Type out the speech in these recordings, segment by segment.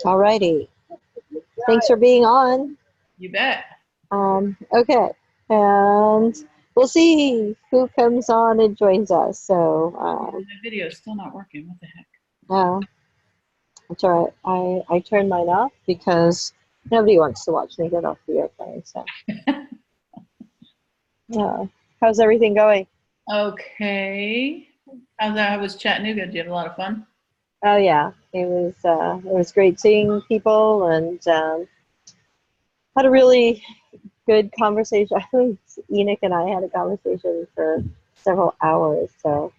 All righty. Thanks for being on. You bet. Okay, and we'll see who comes on and joins us. So the video is still not working. What the heck? No, that's all right. I turned mine off because nobody wants to watch me get off the airplane. So yeah, how's everything going? Okay. How was Chattanooga? Did you have a lot of fun? Oh yeah, it was great seeing people and had a really good conversation. I think Enoch and I had a conversation for several hours. So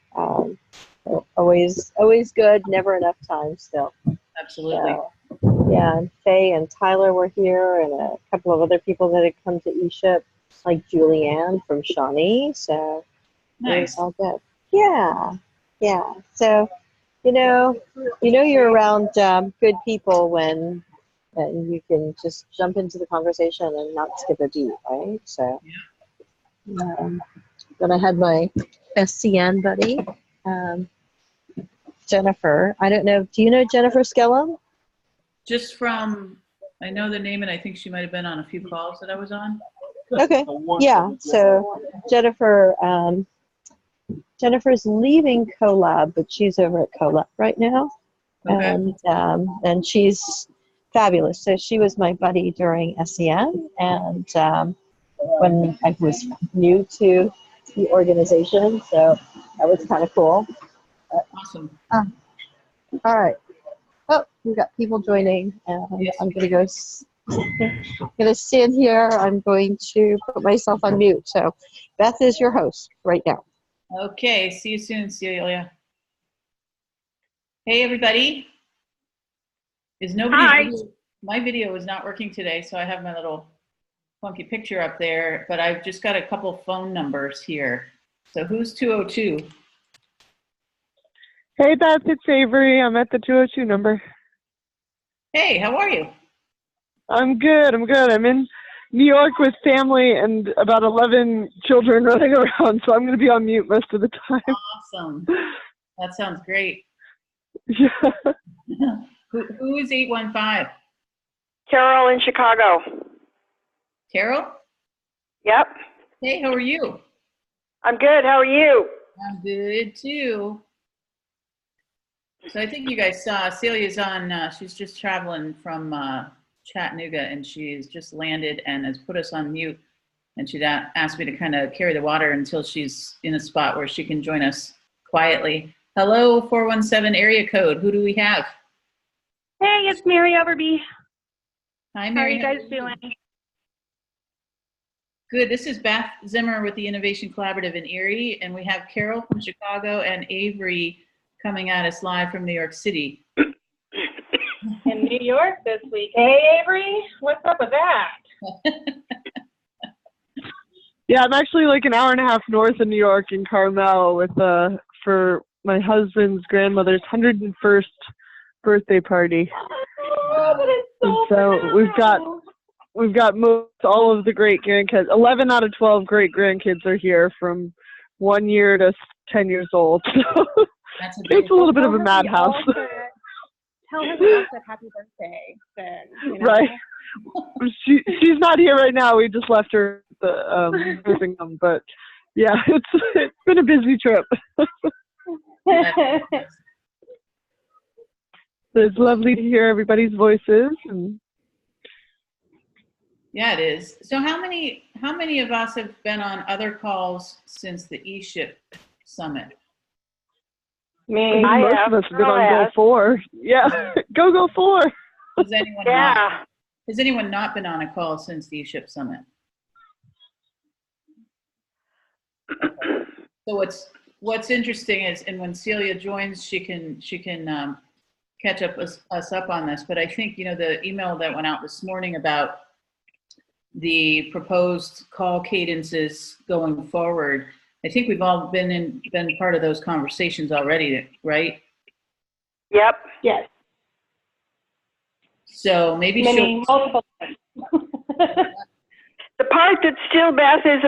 always good. Never enough time still. Absolutely. So, yeah, and Faye and Tyler were here, and a couple of other people that had come to ESHIP, like Julianne from Shawnee. So nice. It was all good. Yeah. So you're around good people when you can just jump into the conversation and not skip a beat, right? So then I had my SCN buddy, Jennifer. I don't know. Do you know Jennifer Skellum? Just from, I know the name, and I think she might have been on a few calls that I was on. Okay. Yeah. So Jennifer's leaving CoLab, but she's over at CoLab right now. Okay. And she's fabulous. So she was my buddy during SCN, and when I was new to the organization, so that was kind of cool. Awesome. All right. Oh, we've got people joining. Yes. I'm gonna stand here. I'm going to put myself on mute. So Beth is your host right now. Okay. See you soon, Celia. Hey, everybody. Is nobody? Hi. My video is not working today, so I have my little funky picture up there, but I've just got a couple phone numbers here. So who's 202? Hey, Beth, it's Avery. I'm at the 202 number. Hey, how are you? I'm good. I'm in New York with family and about 11 children running around, so I'm going to be on mute most of the time. Awesome. That sounds great. Yeah. Who is 815? Carol in Chicago. Carol? Yep. Hey, how are you? I'm good. How are you? I'm good too. So I think you guys saw Celia's on, she's just traveling from Chattanooga, and she's just landed and has put us on mute. And she'd asked me to kind of carry the water until she's in a spot where she can join us quietly. Hello, 417 area code. Who do we have? Hey, it's Mary Overby. Hi, Mary. How are you guys doing? Good. This is Beth Zimmer with the Innovation Collaborative in Erie, and we have Carol from Chicago and Avery coming at us live from New York City. In New York this week. Hey, Avery, what's up with that? Yeah, I'm actually like an hour and a half north of New York in Carmel with for my husband's grandmother's 101st birthday party. Oh, that is so and so we've got most all of the great grandkids. 11 out of 12 great grandkids are here from 1 year to 10 years old. So it's a little bit of a madhouse. Tell her we all said happy birthday. Then, Right. She's not here right now. We just left her at the nursing home, but yeah, it's been a busy trip. It's lovely to hear everybody's voices. And yeah, it is. So how many of us have been on other calls since the ESHIP summit? Me. Most of us have been on Go 4. Yeah, Go 4. Has anyone not been on a call since the ESHIP summit? Okay. So what's interesting is, and when Celia joins, she can catch us up on this. But I think, you know, the email that went out this morning about the proposed call cadences going forward, I think we've all been part of those conversations already, right? Yep. Yes. So maybe Multiple. The part that still, Beth, is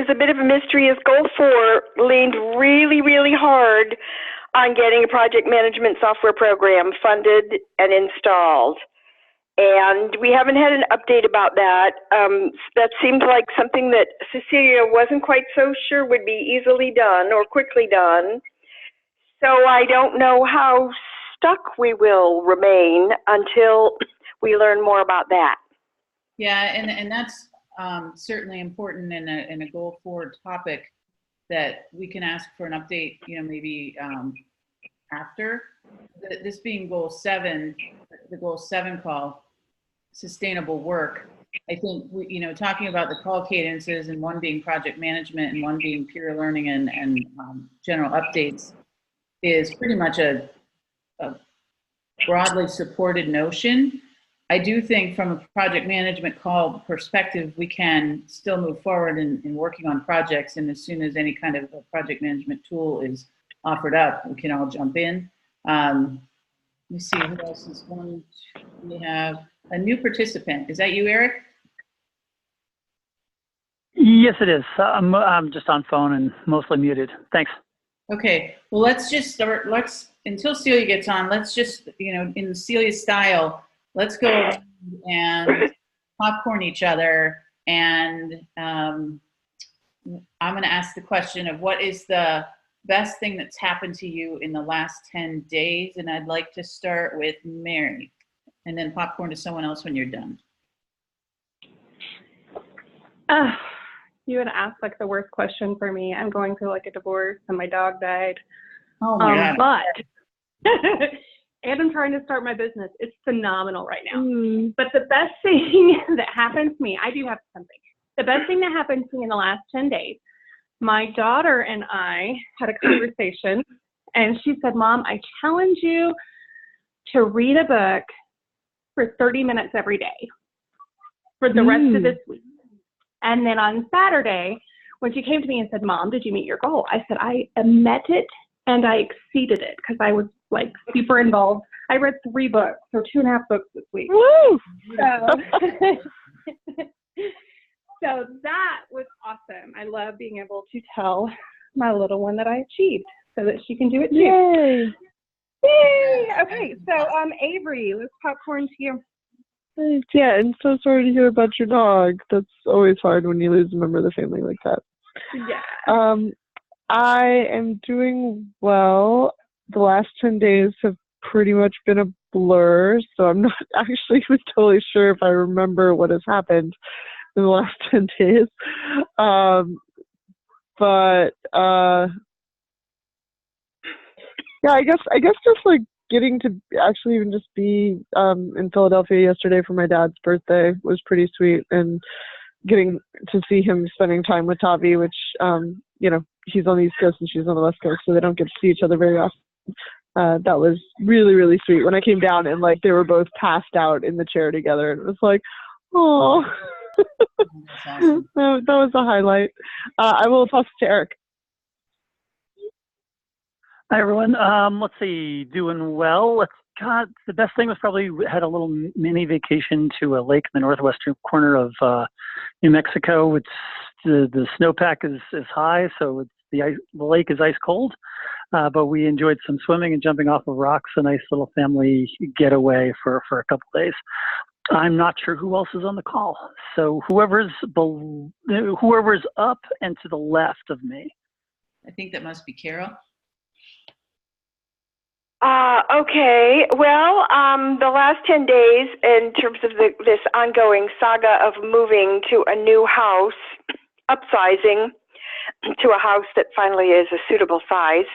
a bit of a mystery is Goal 4 leaned really, really hard on getting a project management software program funded and installed. And we haven't had an update about that. That seemed like something that Cecilia wasn't quite so sure would be easily done or quickly done. So I don't know how stuck we will remain until we learn more about that. Yeah, and that's certainly important in a goal 4 topic that we can ask for an update, you know, maybe after. This being goal 7, the goal 7 call, sustainable work. I think you know, talking about the call cadences and one being project management and one being peer learning and general updates is pretty much a broadly supported notion. I do think from a project management call perspective, we can still move forward in working on projects. And as soon as any kind of a project management tool is offered up, we can all jump in. Let me see, who else is one? We have a new participant. Is that you, Eric? Yes, it is. I'm just on phone and mostly muted. Thanks. Okay, well, let's just start. Until Celia gets on, let's just, you know, in Celia style, let's go around and popcorn each other. And I'm going to ask the question of what is the best thing that's happened to you in the last 10 days? And I'd like to start with Mary and then popcorn to someone else when you're done. You would ask like the worst question for me. I'm going through like a divorce and my dog died. Oh my God. But, and I'm trying to start my business. It's phenomenal right now. But the best thing that happened to me, I do have something. The best thing that happened to me in the last 10 days, my daughter and I had a conversation and she said, Mom, I challenge you to read a book for 30 minutes every day for the rest of this week. And then on Saturday, when she came to me and said, Mom, did you meet your goal? I said, I met it and I exceeded it because I was like super involved. I read 3 books, so 2.5 books this week. Woo! So that was awesome. I love being able to tell my little one that I achieved so that she can do it too. Yay! Yay! Okay, so Avery, let's popcorn to you. Thanks. Yeah, and so sorry to hear about your dog. That's always hard when you lose a member of the family like that. Yeah. I am doing well. The last 10 days have pretty much been a blur, so I'm not actually totally sure if I remember what has happened in the last 10 days. Yeah, I guess just like getting to actually even just be in Philadelphia yesterday for my dad's birthday was pretty sweet, and getting to see him spending time with Tavi, which you know, he's on the East Coast and she's on the West Coast, so they don't get to see each other very often. That was really, really sweet. When I came down and like they were both passed out in the chair together, and it was like, oh, Awesome. that was a highlight. I will toss it to Eric. Hi, everyone. Let's see, doing well. God, the best thing was probably had a little mini vacation to a lake in the northwestern corner of New Mexico. It's the snowpack is high, so the lake is ice cold. But we enjoyed some swimming and jumping off of rocks. A nice little family getaway for a couple days. I'm not sure who else is on the call. So whoever's up and to the left of me. I think that must be Carol. Okay. Well, the last 10 days, in terms of this ongoing saga of moving to a new house, upsizing to a house that finally is a suitable size,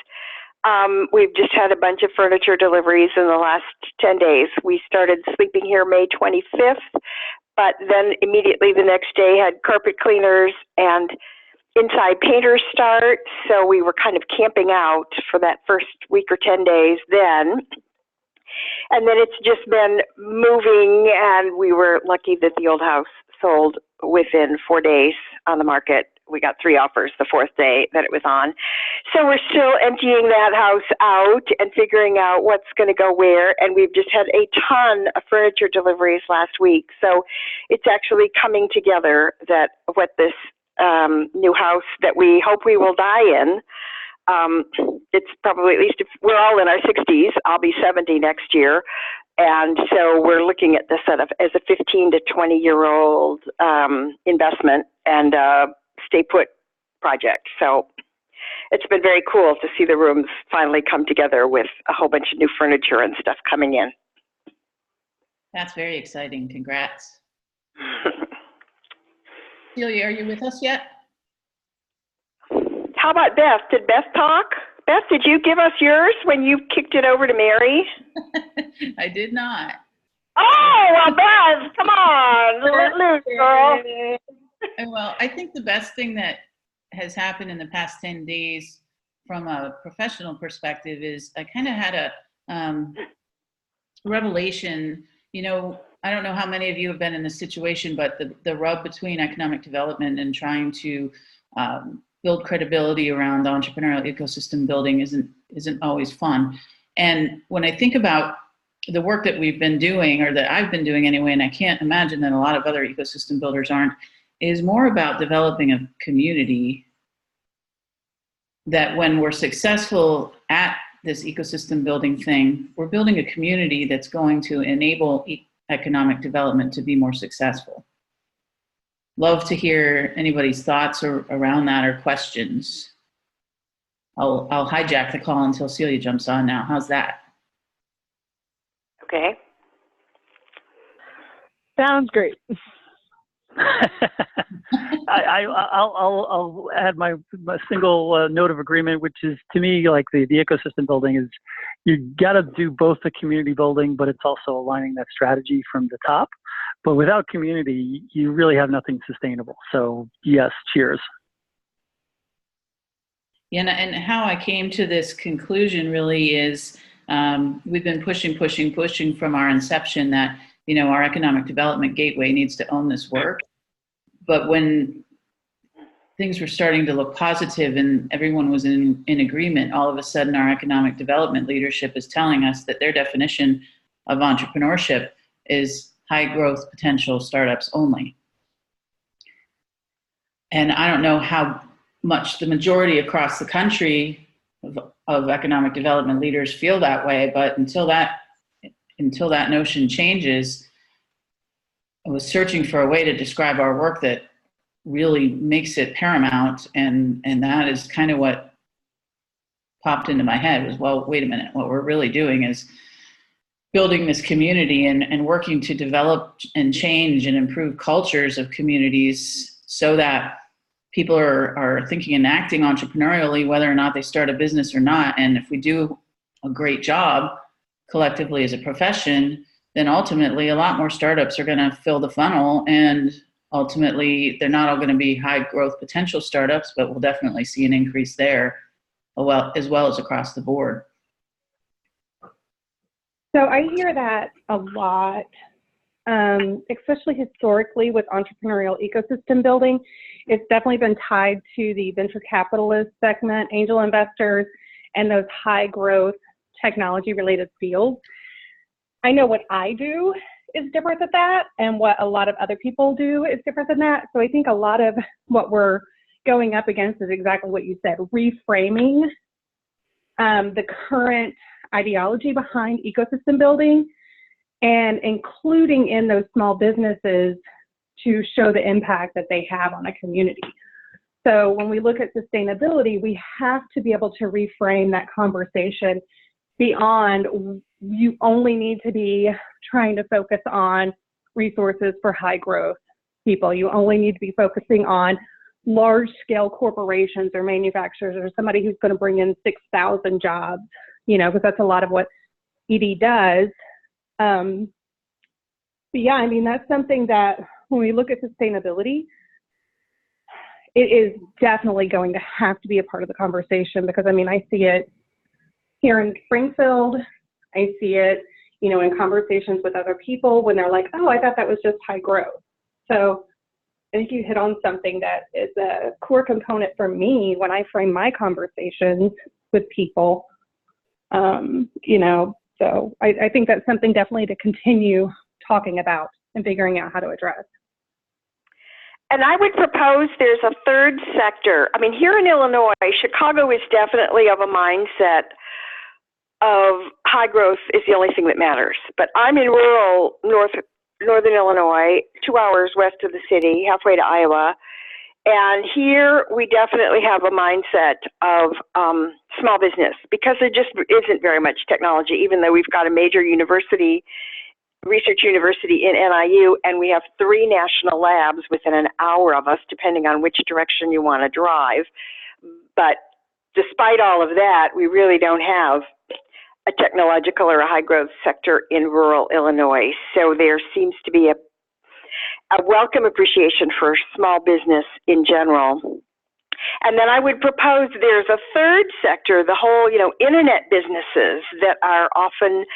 we've just had a bunch of furniture deliveries in the last 10 days. We started sleeping here May 25th, but then immediately the next day had carpet cleaners and inside painters start, so we were kind of camping out for that first week or 10 days then. And then it's just been moving, and we were lucky that the old house sold within 4 days on the market. We got 3 offers the 4th day that it was on. So we're still emptying that house out and figuring out what's going to go where. And we've just had a ton of furniture deliveries last week. So it's actually coming together that what this new house that we hope we will die in, it's probably, at least if we're all in our 60s, I'll be 70 next year. And so we're looking at this as a 15 to 20-year-old investment and stay put project. So it's been very cool to see the rooms finally come together with a whole bunch of new furniture and stuff coming in. That's very exciting. Congrats. Celia, are you with us yet? How about Beth? Did Beth talk? Beth, did you give us yours when you kicked it over to Mary? I did not. Oh, well, Beth, come on. Let loose, girl. Well, I think the best thing that has happened in the past 10 days from a professional perspective is I kind of had a revelation. You know, I don't know how many of you have been in this situation, but the rub between economic development and trying to build credibility around entrepreneurial ecosystem building isn't always fun. And when I think about the work that we've been doing, or that I've been doing anyway, and I can't imagine that a lot of other ecosystem builders aren't, is more about developing a community that when we're successful at this ecosystem building thing, we're building a community that's going to enable economic development to be more successful. Love to hear anybody's thoughts around that or questions. I'll hijack the call until Celia jumps on now. How's that? Okay. Sounds great. I'll add my single note of agreement, which is, to me, like the ecosystem building is, you got to do both the community building, but it's also aligning that strategy from the top. But without community, you really have nothing sustainable. So yes, cheers. Yeah, and how I came to this conclusion really is we've been pushing from our inception that, you know, our economic development gateway needs to own this work. But when things were starting to look positive and everyone was in agreement, all of a sudden our economic development leadership is telling us that their definition of entrepreneurship is high growth potential startups only. And I don't know how much the majority across the country of economic development leaders feel that way, but until that notion changes, I was searching for a way to describe our work that really makes it paramount, and that is kind of what popped into my head was, well, wait a minute, what we're really doing is building this community and working to develop and change and improve cultures of communities so that people are thinking and acting entrepreneurially, whether or not they start a business or not. And if we do a great job collectively as a profession, then ultimately a lot more startups are going to fill the funnel, and ultimately they're not all going to be high growth potential startups, but we'll definitely see an increase there as well as across the board. So I hear that a lot, especially historically with entrepreneurial ecosystem building. It's definitely been tied to the venture capitalist segment, angel investors, and those high growth technology related fields. I know what I do is different than that, and what a lot of other people do is different than that. So I think a lot of what we're going up against is exactly what you said, reframing the current ideology behind ecosystem building and including in those small businesses to show the impact that they have on a community. So when we look at sustainability, we have to be able to reframe that conversation beyond you only need to be trying to focus on resources for high growth people. You only need to be focusing on large scale corporations or manufacturers or somebody who's going to bring in 6,000 jobs, you know, because that's a lot of what ED does. But yeah, I mean, that's something that when we look at sustainability, it is definitely going to have to be a part of the conversation, because I mean, I see it here in Springfield. I see it, you know, in conversations with other people when they're like, oh, I thought that was just high growth. So I think you hit on something that is a core component for me when I frame my conversations with people. You know, so I think that's something definitely to continue talking about and figuring out how to address. And I would propose there's a third sector. I mean, here in Illinois, Chicago is definitely of a mindset of high growth is the only thing that matters. But I'm in rural northern Illinois, 2 hours west of the city, halfway to Iowa. And here we definitely have a mindset of small business, because there just isn't very much technology, even though we've got a major university, research university in NIU, and we have 3 national labs within an hour of us, depending on which direction you want to drive. But despite all of that, we really don't have a technological or a high growth sector in rural Illinois. So there seems to be a welcome appreciation for small business in general. And then I would propose there's a third sector, the whole, you know, internet businesses that are often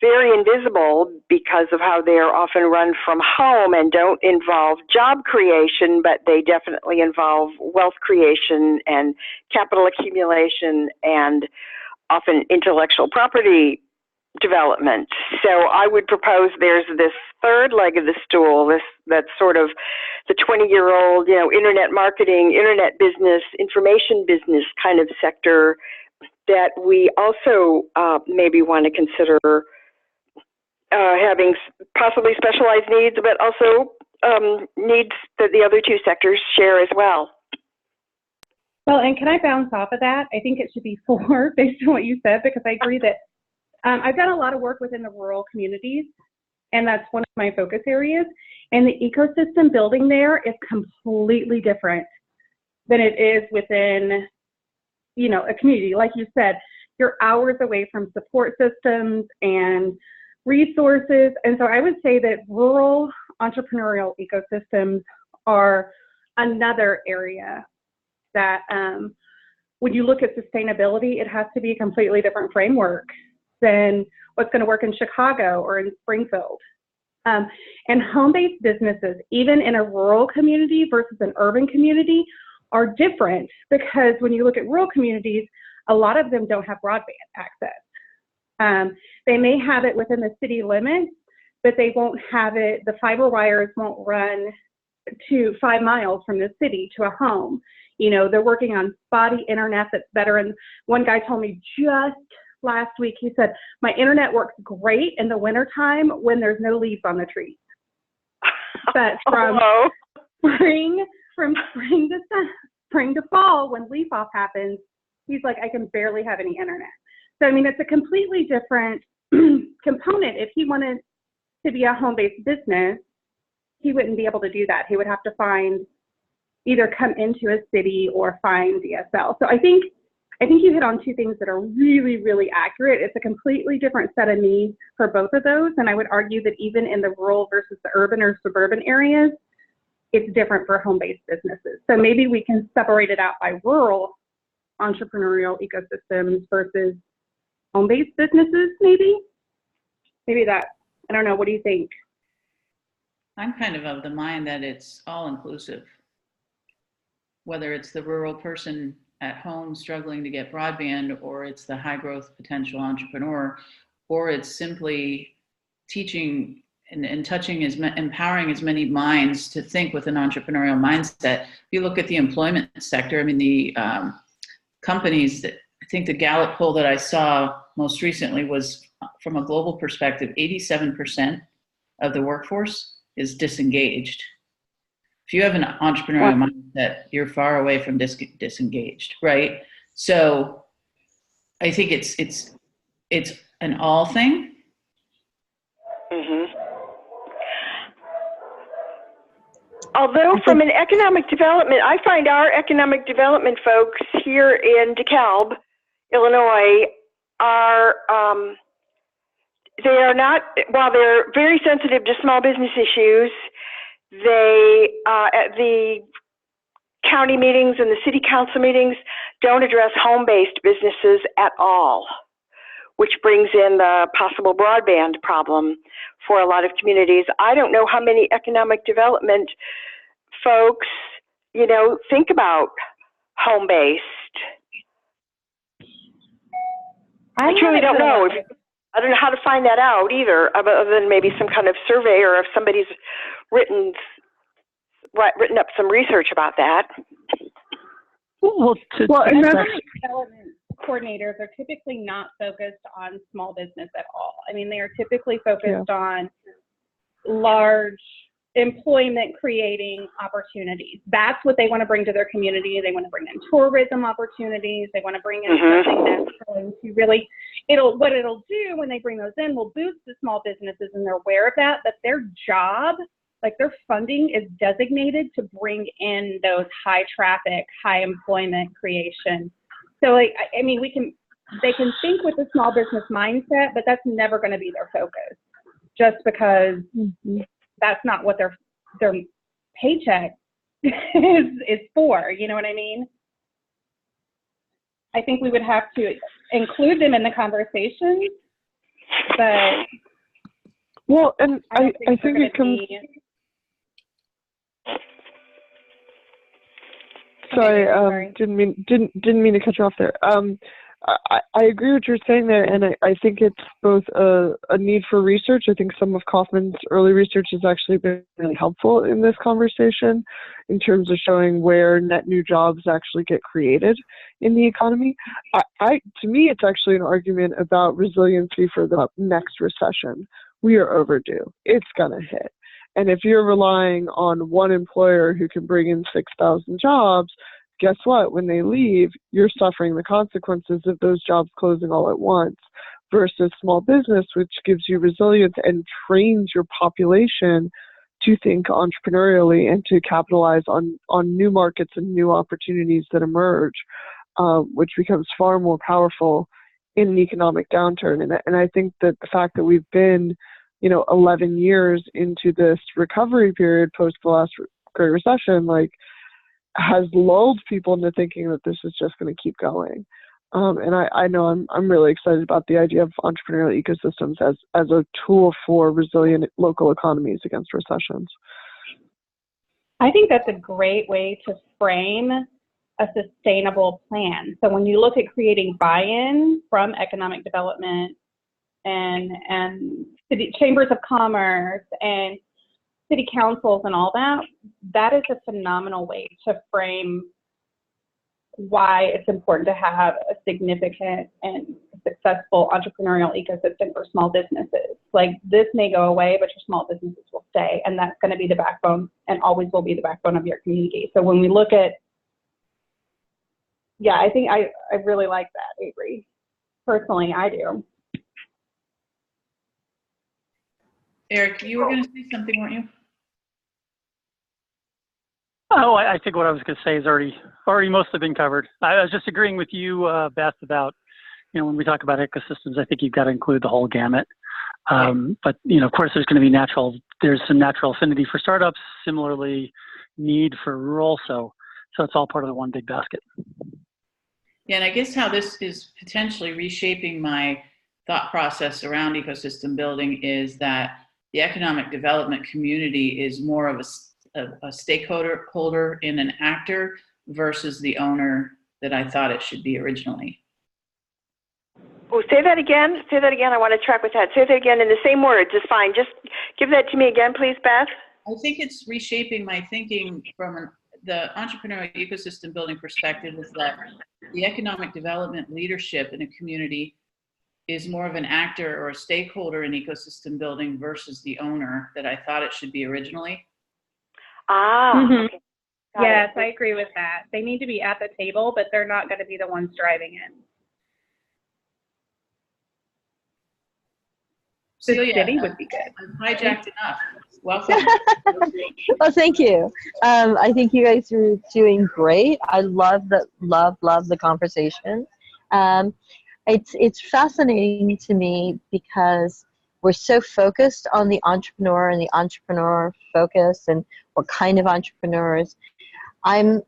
very invisible because of how they are often run from home and don't involve job creation, but they definitely involve wealth creation and capital accumulation and often intellectual property development. So I would propose there's this third leg of the stool, that's sort of the 20-year-old, you know, internet marketing, internet business, information business kind of sector that we also maybe want to consider having possibly specialized needs, but also needs that the other 2 sectors share as well. Well, and can I bounce off of that? I think it should be 4 based on what you said, because I agree that I've done a lot of work within the rural communities, and that's one of my focus areas. And the ecosystem building there is completely different than it is within, you know, a community. Like you said, you're hours away from support systems and resources. And so I would say that rural entrepreneurial ecosystems are another area that when you look at sustainability, it has to be a completely different framework than what's going to work in Chicago or in Springfield. And home-based businesses, even in a rural community versus an urban community, are different, because when you look at rural communities, a lot of them don't have broadband access. They may have it within the city limits, but they won't have it, the fiber wires won't run to 5 miles from the city to a home. You know, they're working on spotty internet that's better. And one guy told me just last week, he said, my internet works great in the wintertime when there's no leaves on the trees. But from spring to fall, when leaf off happens, he's like, I can barely have any internet. So, I mean, it's a completely different component. If he wanted to be a home-based business, he wouldn't be able to do that. He would have to either come into a city or find DSL. So I think you hit on 2 things that are really, really accurate. It's a completely different set of needs for both of those. And I would argue that even in the rural versus the urban or suburban areas, it's different for home-based businesses. So maybe we can separate it out by rural entrepreneurial ecosystems versus home-based businesses, maybe that, I don't know, what do you think? I'm kind of the mind that it's all inclusive. Whether it's the rural person at home struggling to get broadband, or it's the high growth potential entrepreneur, or it's simply teaching and touching, empowering as many minds to think with an entrepreneurial mindset. If you look at the employment sector, I mean, the companies that, I think the Gallup poll that I saw most recently was from a global perspective, 87% of the workforce is disengaged. If you have an entrepreneurial mindset, you're far away from disengaged, right? So I think it's an all thing. Mm-hmm. Although from an economic development, I find our economic development folks here in DeKalb, Illinois, are they are not, while they're very sensitive to small business issues, they the county meetings and the city council meetings don't address home-based businesses at all, which brings in the possible broadband problem for a lot of communities. I don't know how many economic development folks, think about home-based. I truly don't know. I don't know how to find that out either, other than maybe some kind of survey, or if somebody's written up some research about that. Economic development coordinators are typically not focused on small business at all. I mean, they are typically focused on large employment creating opportunities. That's what they want to bring to their community. They want to bring in tourism opportunities. They want to bring in something that's going to really, what it'll do when they bring those in will boost the small businesses, and they're aware of that, but their job, like their funding, is designated to bring in those high traffic, high employment creation. So they can think with a small business mindset, but that's never going to be their focus, just because that's not what their paycheck is for. You know what I mean? I think we would have to include them in the conversation, but I think it comes. Sorry, didn't mean to cut you off there. I agree with what you're saying there, and I think it's both a need for research. I think some of Kaufman's early research has actually been really helpful in this conversation in terms of showing where net new jobs actually get created in the economy. To me, it's actually an argument about resiliency for the next recession. We are overdue. It's going to hit. And if you're relying on one employer who can bring in 6,000 jobs, guess what? When they leave, you're suffering the consequences of those jobs closing all at once, versus small business, which gives you resilience and trains your population to think entrepreneurially and to capitalize on new markets and new opportunities that emerge, which becomes far more powerful in an economic downturn. And I think that the fact that we've been 11 years into this recovery period post the last Great Recession, has lulled people into thinking that this is just going to keep going. And I know I'm really excited about the idea of entrepreneurial ecosystems as a tool for resilient local economies against recessions. I think that's a great way to frame a sustainable plan. So when you look at creating buy-in from economic development and city chambers of commerce and city councils and all that, that is a phenomenal way to frame why it's important to have a significant and successful entrepreneurial ecosystem for small businesses. This may go away, but your small businesses will stay, and that's going to be the backbone and always will be the backbone of your community. So when we look at, I think I really like that, Avery. Personally, I do. Eric, you were going to say something, weren't you? Oh, I think what I was going to say is already mostly been covered. I was just agreeing with you, Beth, about, when we talk about ecosystems, I think you've got to include the whole gamut. But, of course, there's some natural affinity for startups, similarly need for rural. So it's all part of the one big basket. Yeah, and I guess how this is potentially reshaping my thought process around ecosystem building is that the economic development community is more of a stakeholder and an actor versus the owner that I thought it should be originally. Oh, say that again. Say that again. I want to track with that. Say that again in the same words. It's fine. Just give that to me again, please, Beth. I think it's reshaping my thinking from the entrepreneurial ecosystem building perspective, is that the economic development leadership in a community is more of an actor or a stakeholder in ecosystem building versus the owner that I thought it should be originally. Okay. Yes, I agree with that. They need to be at the table, but they're not going to be the ones driving it. Celia, city would be good. I've hijacked enough. Welcome. Well, thank you. I think you guys are doing great. I love the conversation. It's fascinating to me because we're so focused on the entrepreneur and the entrepreneur focus and what kind of entrepreneurs. I'm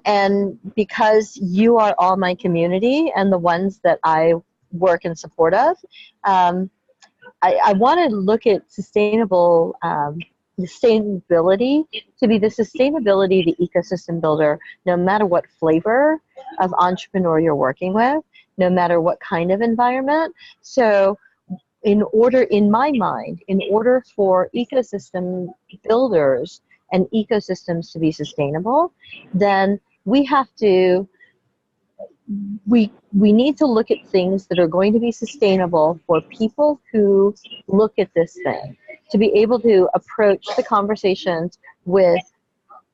and because you are all my community and the ones that I work in support of, I want to look at sustainability to be the sustainability, the ecosystem builder, no matter what flavor of entrepreneur you're working with, no matter what kind of environment. So in my mind, in order for ecosystem builders and ecosystems to be sustainable, then we need to look at things that are going to be sustainable for people who look at this thing, to be able to approach the conversations with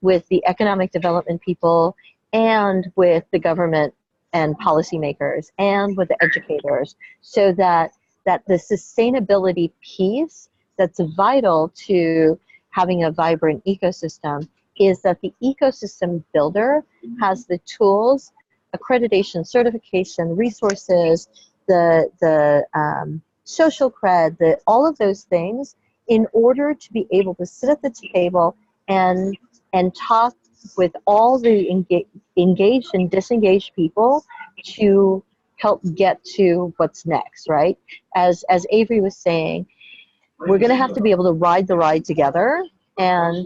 the economic development people and with the government and policymakers and with the educators, so that the sustainability piece that's vital to having a vibrant ecosystem is that the ecosystem builder has the tools, accreditation, certification, resources, the social cred, all of those things, in order to be able to sit at the table and talk with all the engaged and disengaged people to help get to what's next, right? As Avery was saying, we're going to have to be able to ride the ride together, and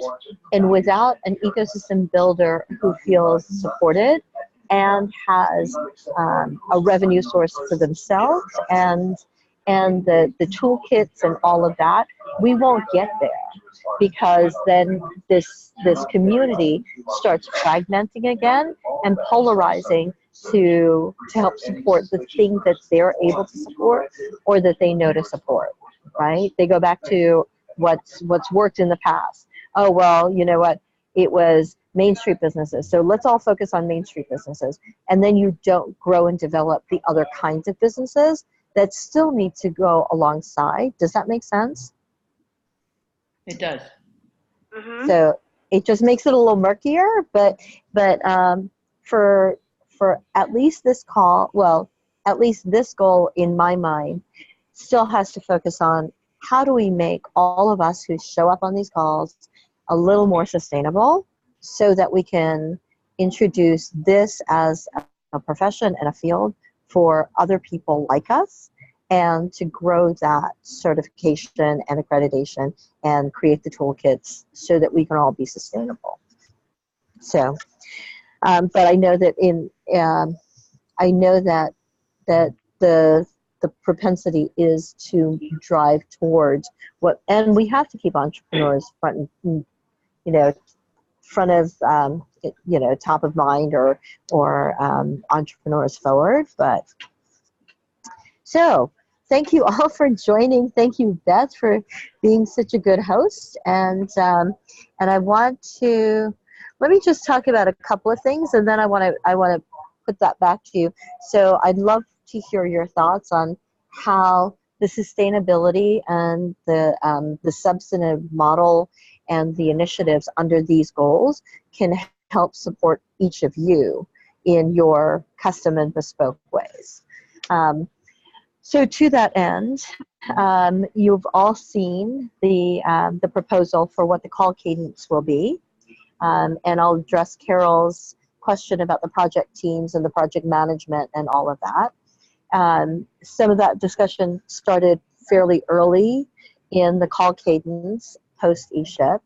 without an ecosystem builder who feels supported and has a revenue source for themselves and the toolkits and all of that, we won't get there, because then this community starts fragmenting again and polarizing to help support the thing that they're able to support or that they know to support, right? They go back to what's worked in the past. Oh, well, you know what? It was Main Street businesses, so let's all focus on Main Street businesses. And then you don't grow and develop the other kinds of businesses that still need to go alongside. Does that make sense? It does. Mm-hmm. So it just makes it a little murkier, but for at least this call, well, at least this goal in my mind still has to focus on how do we make all of us who show up on these calls a little more sustainable, so that we can introduce this as a profession and a field for other people like us, and to grow that certification and accreditation and create the toolkits so that we can all be sustainable. So, but I know that the propensity is to drive towards what, and we have to keep entrepreneurs front of top of mind, or entrepreneurs forward. But so thank you all for joining. Thank you, Beth, for being such a good host. And I want to, let me just talk about a couple of things, and then I want to put that back to you. So I'd love to hear your thoughts on how the sustainability and the substantive model and the initiatives under these goals can help support each of you in your custom and bespoke ways. So to that end, you've all seen the proposal for what the call cadence will be. And I'll address Carol's question about the project teams and the project management and all of that. Some of that discussion started fairly early in the call cadence post ESHIP.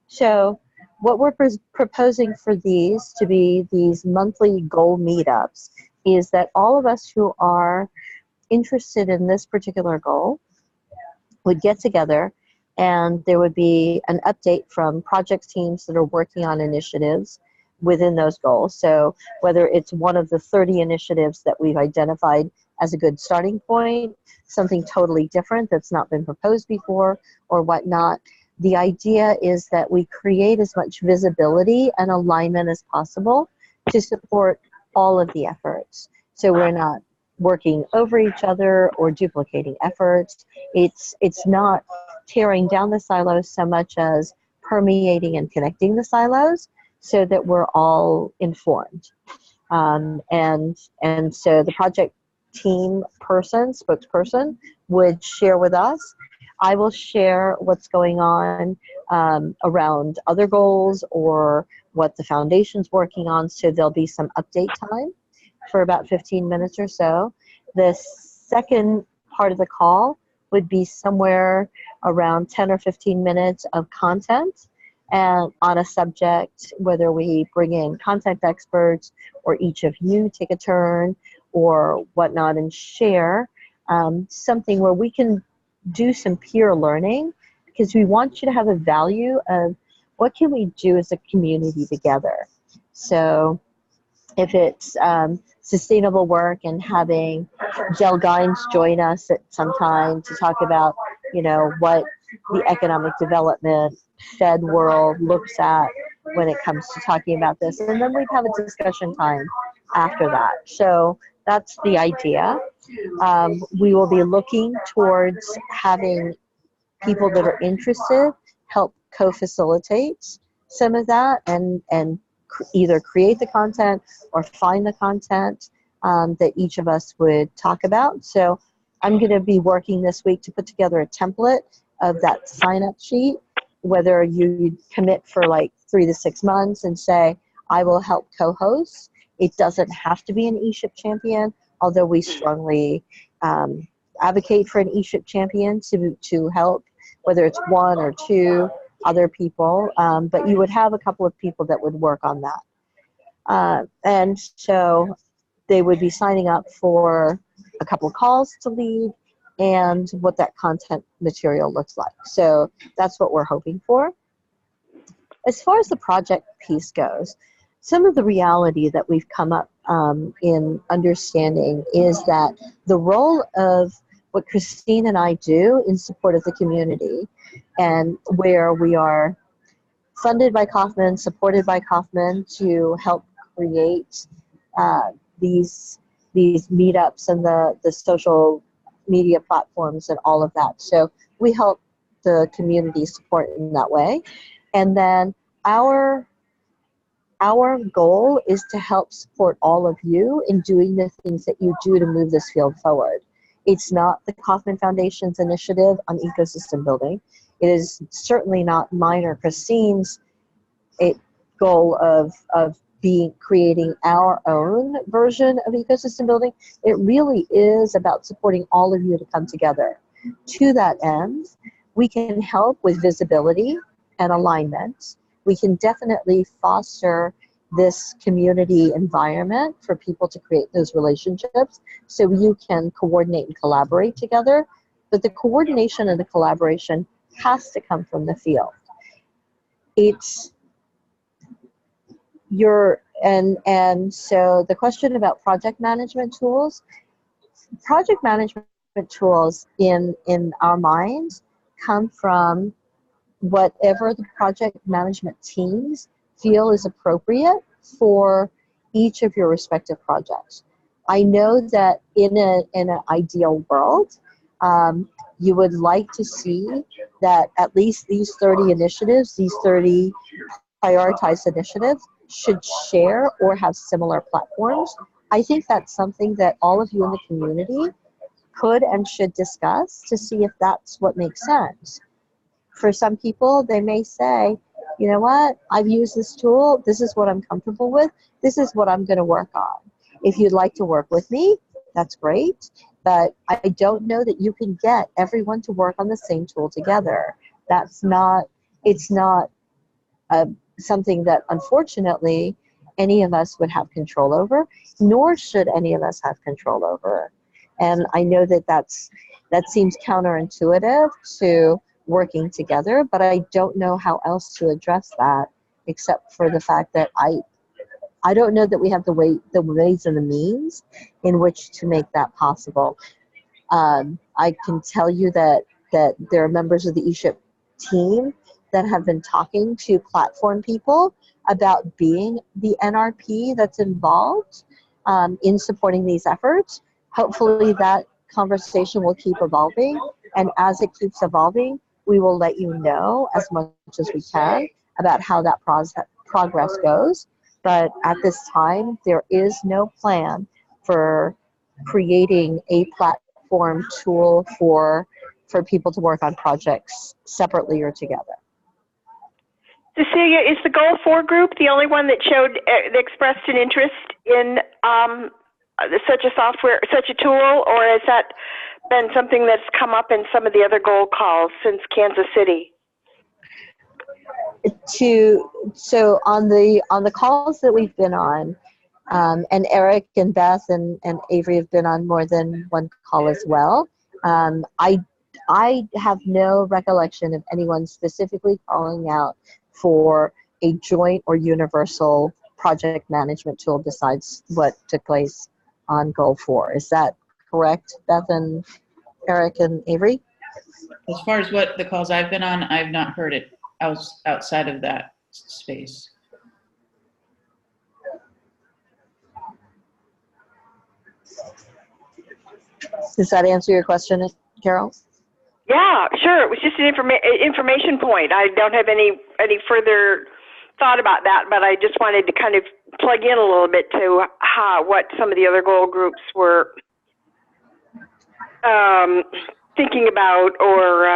So what we're proposing for these to be these monthly goal meetups is that all of us who are interested in this particular goal would get together, and there would be an update from project teams that are working on initiatives within those goals. So whether it's one of the 30 initiatives that we've identified as a good starting point, something totally different that's not been proposed before, or whatnot, the idea is that we create as much visibility and alignment as possible to support all of the efforts. So we're not working over each other or duplicating efforts. It's not tearing down the silos so much as permeating and connecting the silos so that we're all informed. And so the project team spokesperson, would share with us I will share what's going on around other goals or what the foundation's working on, so there'll be some update time for about 15 minutes or so. The second part of the call would be somewhere around 10 or 15 minutes of content and on a subject, whether we bring in content experts or each of you take a turn or whatnot and share something where we can do some peer learning, because we want you to have a value of what can we do as a community together. So if it's sustainable work and having Jill Gines join us at some time to talk about, you know, what the economic development Fed world looks at when it comes to talking about this. And then we'd have a discussion time after that. So that's the idea. We will be looking towards having people that are interested help co-facilitate some of that and either create the content or find the content that each of us would talk about. So I'm going to be working this week to put together a template of that sign-up sheet, whether you commit for like 3 to 6 months and say, I will help co-host. It doesn't have to be an ESHIP champion, although we strongly advocate for an ESHIP champion to help, whether it's 1 or 2 other people, but you would have a couple of people that would work on that. And so they would be signing up for a couple of calls to lead and what that content material looks like. So that's what we're hoping for. As far as the project piece goes, some of the reality that we've come up in understanding is that the role of what Christine and I do in support of the community, and where we are funded by Kauffman, supported by Kauffman to help create these meetups and the social media platforms and all of that. So we help the community support in that way. And then our goal is to help support all of you in doing the things that you do to move this field forward. It's not the Kauffman Foundation's initiative on ecosystem building. It is certainly not mine or Christine's goal of creating our own version of ecosystem building. It really is about supporting all of you to come together. To that end, we can help with visibility and alignment. We can definitely foster this community environment for people to create those relationships so you can coordinate and collaborate together. But the coordination and the collaboration has to come from the field. And so the question about project management tools in our minds come from whatever the project management teams feel is appropriate for each of your respective projects. I know that in an ideal world, you would like to see that at least these 30 initiatives, these 30 prioritized initiatives should share or have similar platforms. I think that's something that all of you in the community could and should discuss to see if that's what makes sense. For some people, they may say, you know what, I've used this tool, this is what I'm comfortable with, this is what I'm going to work on. If you'd like to work with me, that's great, but I don't know that you can get everyone to work on the same tool together. It's not something that, unfortunately, any of us would have control over, nor should any of us have control over. And I know that seems counterintuitive to working together, but I don't know how else to address that except for the fact that I don't know that we have the ways and the means in which to make that possible. I can tell you that there are members of the ESHIP team that have been talking to platform people about being the NRP that's involved in supporting these efforts. Hopefully that conversation will keep evolving, and as it keeps evolving, we will let you know as much as we can about how that progress goes. But at this time, there is no plan for creating a platform tool for for people to work on projects separately or together. Cecilia, is the Goal 4 group the only one that showed, that expressed an interest in such a tool, or has that been something that's come up in some of the other goal calls since Kansas City? So on the calls that we've been on, and Eric and Beth and Avery have been on more than one call as well. I have no recollection of anyone specifically calling out for a joint or universal project management tool besides what took place on Goal 4. Is that correct, Beth and Eric and Avery? As far as what the calls I've been on, I've not heard it outside of that space. Does that answer your question, Carol? Yeah, sure. It was just an information point. I don't have any further thought about that, but I just wanted to kind of plug in a little bit to what some of the other goal groups were thinking about or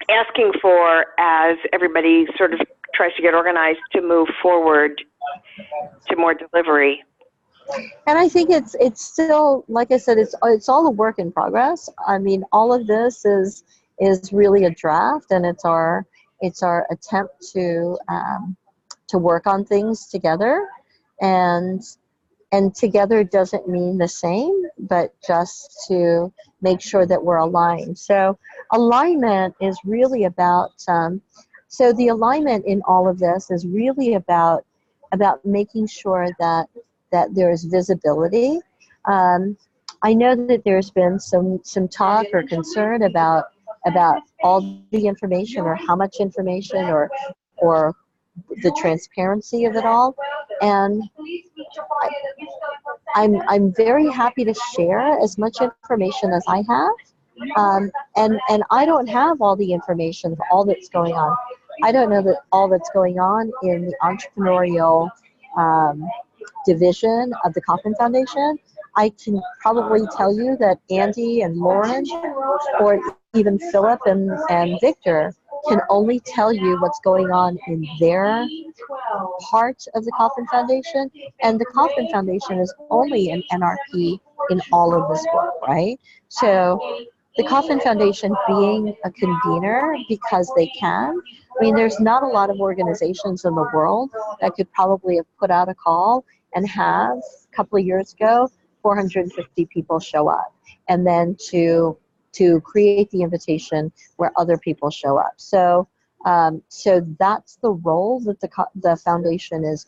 asking for as everybody sort of tries to get organized to move forward to more delivery. And I think it's still, like I said, it's all a work in progress. I mean, all of this is really a draft, and it's our attempt to work on things together, and together doesn't mean the same, but just to make sure that we're aligned. So alignment is really about. So the alignment in all of this is really about making sure that there is visibility. I know that there's been some talk or concern about all the information or how much information or the transparency of it all, and I'm very happy to share as much information as I have, and I don't have all the information of all that's going on. I don't know that all that's going on in the entrepreneurial division of the Kauffman Foundation. I can probably tell you that Andy and Lauren, or even Philip and Victor, can only tell you what's going on in their part of the Kauffman Foundation, and the Kauffman Foundation is only an NRP in all of this work, right? So the Kauffman Foundation being a convener because they can. I mean, there's not a lot of organizations in the world that could probably have put out a call and have, a couple of years ago, 450 people show up, and then to create the invitation where other people show up. So so that's the role that the foundation is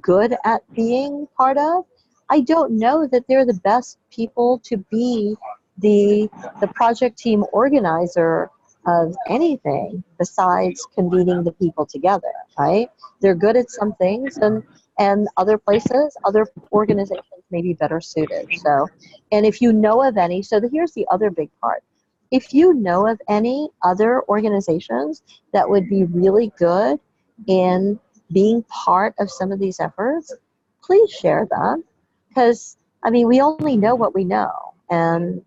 good at being part of. I don't know that they're the best people to be the project team organizer of anything besides convening the people together, right? They're good at some things, and other places, other organizations may be better suited. So, and if you know of any, so here's the other big part. If you know of any other organizations that would be really good in being part of some of these efforts, please share them. Because, I mean, we only know what we know, and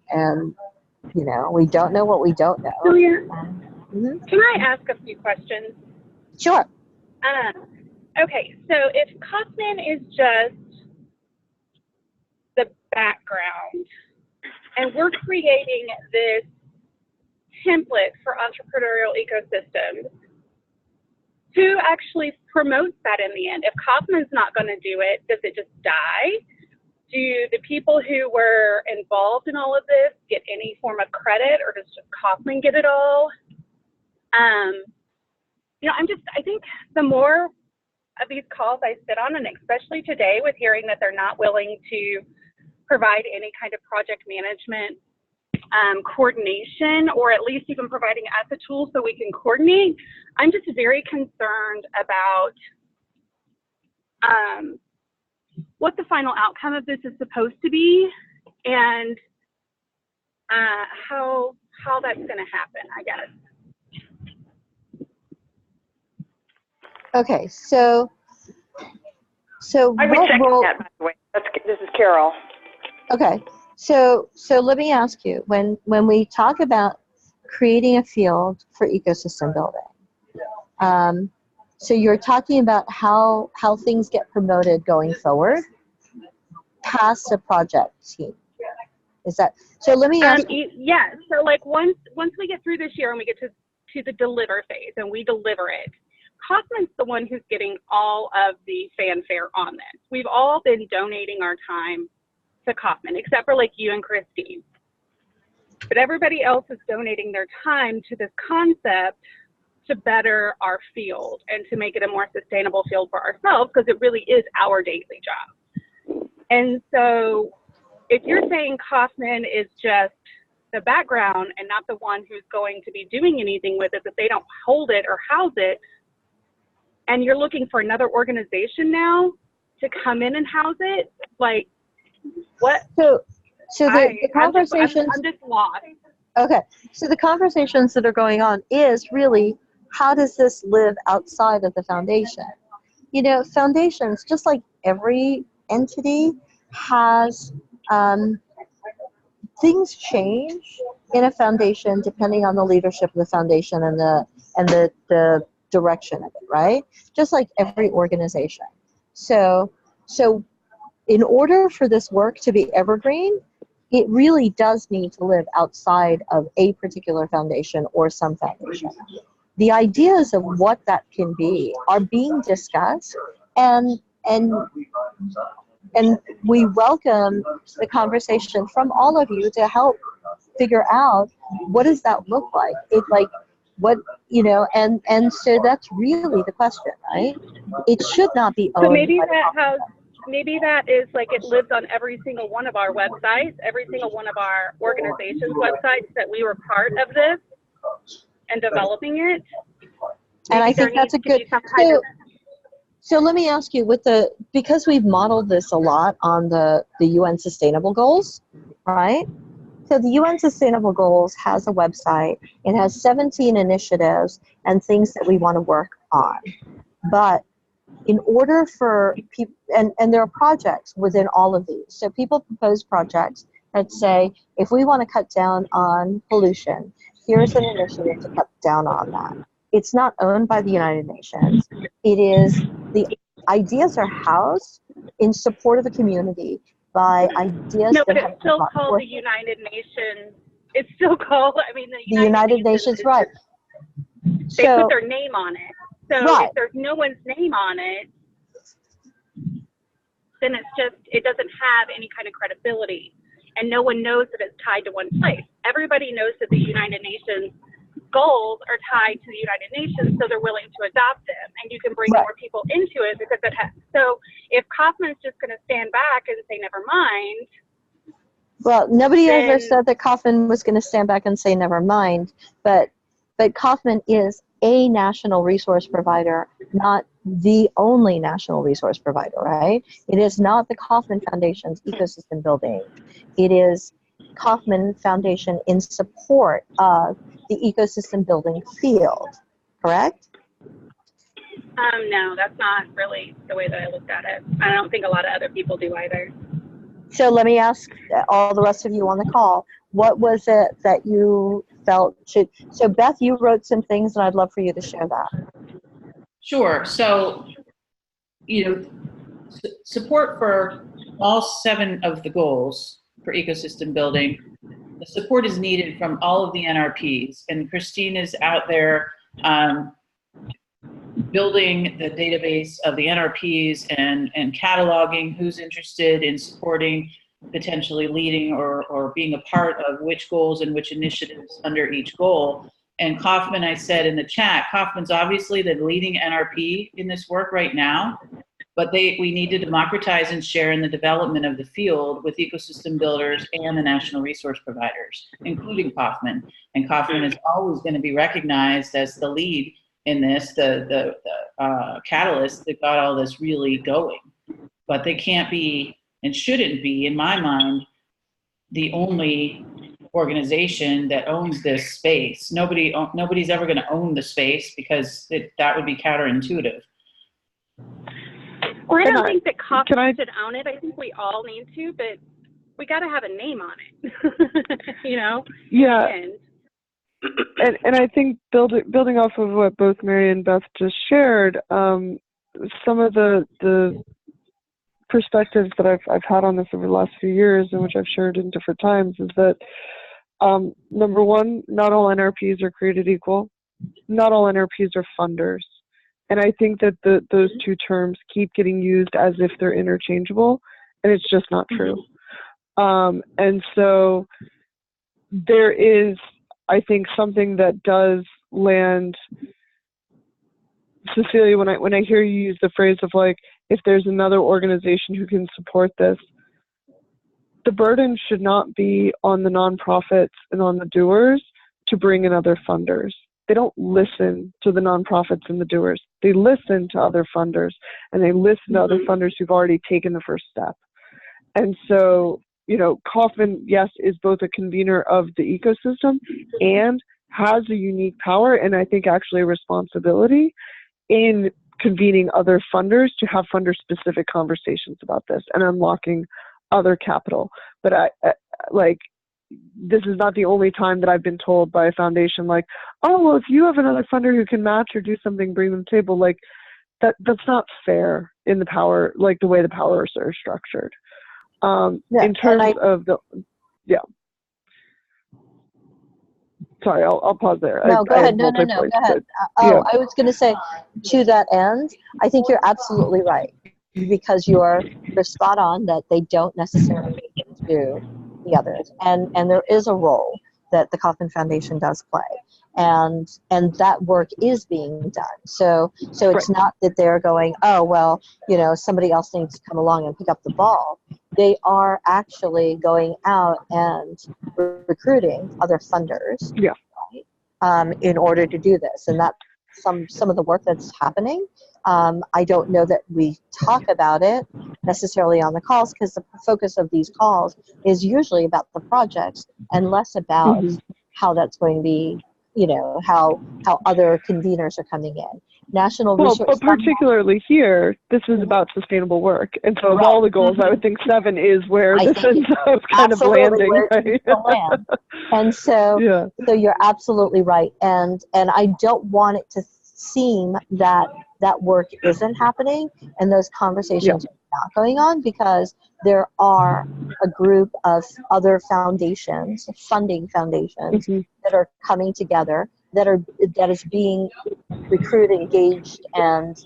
you know, we don't know what we don't know. Julia, Mm-hmm. can I ask a few questions? Sure. Okay, so if Kauffman is just the background, and we're creating this template for entrepreneurial ecosystems, who actually promotes that in the end? If Kauffman's not going to do it, does it just die? Do the people who were involved in all of this get any form of credit, or does just Kauffman get it all? You know, I think the more of these calls I sit on, and especially today with hearing that they're not willing to provide any kind of project management coordination, or at least even providing us a tool so we can coordinate, I'm just very concerned about what the final outcome of this is supposed to be, and how that's going to happen, I guess. Okay, so I would what second role? that, by the way. This is Carol. Okay, So let me ask you, when we talk about creating a field for ecosystem building, so you're talking about how things get promoted going forward past the project team. Is that so? Let me ask. Yeah. So like once we get through this year and we get to the deliver phase and we deliver it, Kaufman's the one who's getting all of the fanfare on this. We've all been donating our time to Kaufman, except for like you and Christine. But everybody else is donating their time to this concept to better our field and to make it a more sustainable field for ourselves, because it really is our daily job. And so if you're saying Kaufman is just the background and not the one who's going to be doing anything with it, that they don't hold it or house it, and you're looking for another organization now to come in and house it, like what? So the conversations. I'm just lost. Okay, so the conversations that are going on is really, how does this live outside of the foundation? You know, foundations, just like every entity, has things change in a foundation depending on the leadership of the foundation and the direction of it, right? Just like every organization. So in order for this work to be evergreen, it really does need to live outside of a particular foundation or some foundation. The ideas of what that can be are being discussed, and we welcome the conversation from all of you to help figure out what does that look like. It like what, you know, and so that's really the question, right? It should not be owned. So maybe by that has. Maybe that is like it lives on every single one of our websites, every single one of our organization's websites, that we were part of this and developing it. And I think that's a good. So let me ask you, because we've modeled this a lot on the UN Sustainable Goals, right? So the UN Sustainable Goals has a website. It has 17 initiatives and things that we want to work on. But in order for people, and there are projects within all of these. So people propose projects that say, if we want to cut down on pollution, here's an initiative to cut down on that. It's not owned by the United Nations. It is, the ideas are housed in support of the community by ideas. No, but it's still called the United Nations. It's still called, I mean, the United Nations, right. They put their name on it. So right. If there's no one's name on it, then it doesn't have any kind of credibility. And no one knows that it's tied to one place. Everybody knows that the United Nations goals are tied to the United Nations, so they're willing to adopt them. And you can bring more people into it because it has. So if Kaufman's just going to stand back and say, never mind. Well, nobody ever said that Kaufman was going to stand back and say, never mind. But Kaufman is a national resource provider, not the only national resource provider, right? It is not the Kaufman Foundation's ecosystem building. It is Kaufman Foundation in support of the ecosystem building field, correct? No, that's not really the way that I looked at it. I don't think a lot of other people do either. So let me ask all the rest of you on the call, what was it that you felt should, so Beth, you wrote some things and I'd love for you to share that. Sure. So, you know, support for all 7 of the goals for ecosystem building, the support is needed from all of the NRPs, and Christine is out there building the database of the NRPs and cataloging who's interested in supporting, potentially leading or being a part of which goals and which initiatives under each goal. And Kaufman, I said in the chat, Kaufman's obviously the leading NRP in this work right now, but we need to democratize and share in the development of the field with ecosystem builders and the national resource providers, including Kaufman. And Kaufman is always going to be recognized as the lead in this, the catalyst that got all this really going. But they can't be and shouldn't be, in my mind, the only organization that owns this space. Nobody's ever going to own the space because that would be counterintuitive. Well, I don't think that Kaufman should own it. I think we all need to, but we got to have a name on it, you know? Yeah. And I think building off of what both Mary and Beth just shared, some of the perspectives that I've had on this over the last few years, and which I've shared in different times, is that number one, not all NRPs are created equal. Not all NRPs are funders. And I think that those two terms keep getting used as if they're interchangeable, and it's just not true. And so there is, I think, something that does land, Cecilia, when I hear you use the phrase of like, if there's another organization who can support this, the burden should not be on the nonprofits and on the doers to bring in other funders. They don't listen to the nonprofits and the doers. They listen to other funders, and they listen to other funders who've already taken the first step. And so, you know, Kauffman, yes, is both a convener of the ecosystem and has a unique power, and I think actually a responsibility in convening other funders to have funder-specific conversations about this and unlocking other capital. But like, this is not the only time that I've been told by a foundation, like, oh, well, if you have another funder who can match or do something, bring them to the table. Like, that's not fair in the power, like the way the powers are structured. In terms of the, Sorry, I'll pause there. No, go ahead. No, go ahead. I was going to say, to that end, I think you're absolutely right, because you're spot on that they don't necessarily do the others, and there is a role that the Kauffman Foundation does play, and that work is being done. So it's not that they're going, oh, well, you know, somebody else needs to come along and pick up the ball. They are actually going out and recruiting other funders, in order to do this, and that's some of the work that's happening. I don't know that we talk about it necessarily on the calls, because the focus of these calls is usually about the projects and less about how that's going to be, you know, how other conveners are coming in. National Resource. But particularly here, this is about sustainable work, and so of all the goals, I would think 7 is where this ends up kind of landing, right? Land. And so, so you're absolutely right, and I don't want it to seem that work isn't happening and those conversations are not going on, because there are a group of other foundations, funding foundations, that are coming together, that is being recruited, engaged, and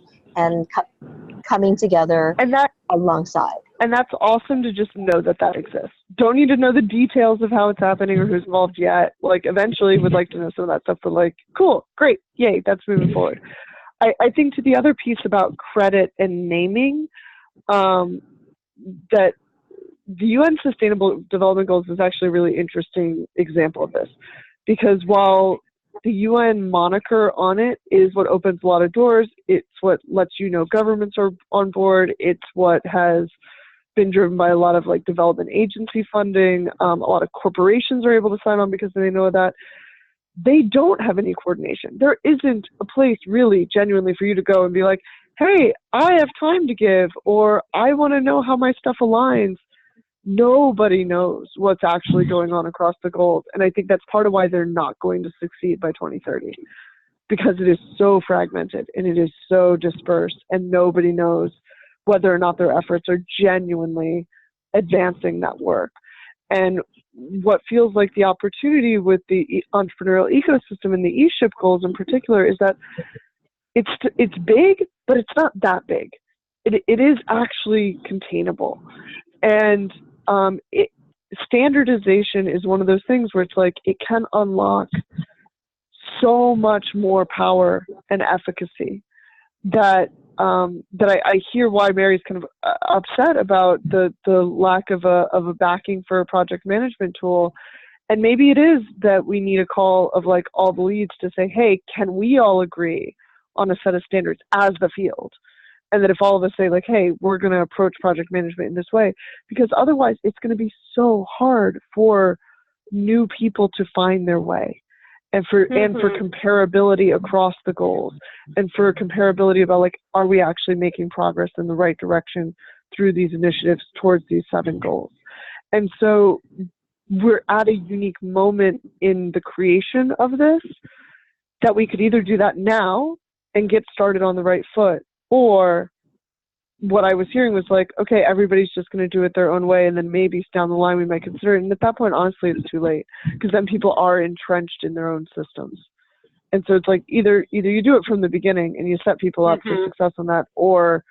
coming together, and that alongside. And that's awesome to just know that exists. Don't need to know the details of how it's happening or who's involved yet. Like, eventually would like to know some of that stuff, but like, cool, great, yay, that's moving forward. I think to the other piece about credit and naming, that the UN Sustainable Development Goals is actually a really interesting example of this, because while the UN moniker on it is what opens a lot of doors, it's what lets you know governments are on board, it's what has been driven by a lot of like development agency funding, a lot of corporations are able to sign on because they know that. They don't have any coordination. There isn't a place really genuinely for you to go and be like, hey, I have time to give, or I want to know how my stuff aligns. Nobody knows what's actually going on across the goals. And I think that's part of why they're not going to succeed by 2030, because it is so fragmented and it is so dispersed, and nobody knows whether or not their efforts are genuinely advancing that work. And what feels like the opportunity with the entrepreneurial ecosystem and the ESHIP goals in particular is that it's big, but it's not that big. It is actually containable. And standardization is one of those things where it's like it can unlock so much more power and efficacy that I hear why Mary's kind of upset about the lack of a backing for a project management tool. And maybe it is that we need a call of like all the leads to say, hey, can we all agree on a set of standards as the field? And that if all of us say like, hey, we're going to approach project management in this way, because otherwise it's going to be so hard for new people to find their way. And for comparability across the goals, and for comparability about like, are we actually making progress in the right direction through these initiatives towards these 7 goals? And so we're at a unique moment in the creation of this that we could either do that now and get started on the right foot, or what I was hearing was like, okay, everybody's just going to do it their own way, and then maybe down the line we might consider it. And at that point, honestly, it's too late, because then people are entrenched in their own systems. And so it's like either you do it from the beginning and you set people up for success on that, or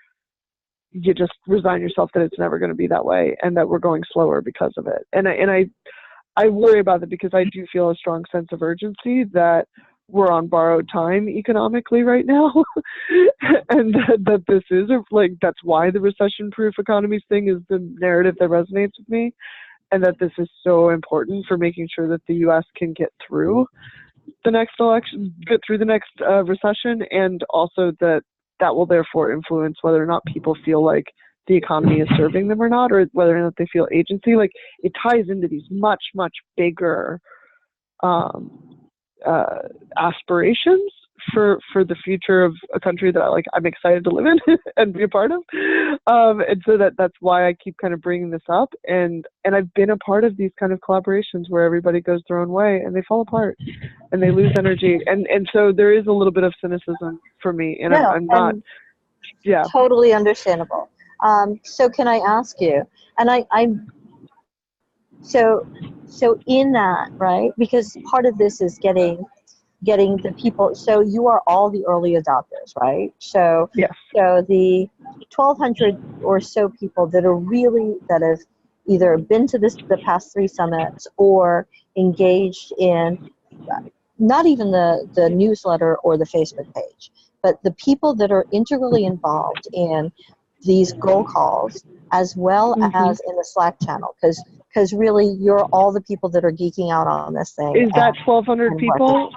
you just resign yourself that it's never going to be that way and that we're going slower because of it. And I worry about it because I do feel a strong sense of urgency that we're on borrowed time economically right now. And that this is like, that's why the recession-proof economies thing is the narrative that resonates with me, and that this is so important for making sure that the U.S. can get through the next election, get through the next recession, and also that will therefore influence whether or not people feel like the economy is serving them or not, or whether or not they feel agency. Like, it ties into these much, much bigger aspirations for the future of a country that I'm excited to live in and be a part of. And so that's why I keep kind of bringing this up. And I've been a part of these kind of collaborations where everybody goes their own way and they fall apart and they lose energy. And so there is a little bit of cynicism for me, and No, I'm not, yeah. Totally understandable. So can I ask you, and so in that, right, because part of this is getting the people, so you are all the early adopters, right? So, yes. So the 1,200 or so people that have either been to the past 3 summits or engaged in not even the newsletter or the Facebook page, but the people that are integrally involved in these goal calls, as well as in the Slack channel, because really you're all the people that are geeking out on this thing. Is that 1,200 people?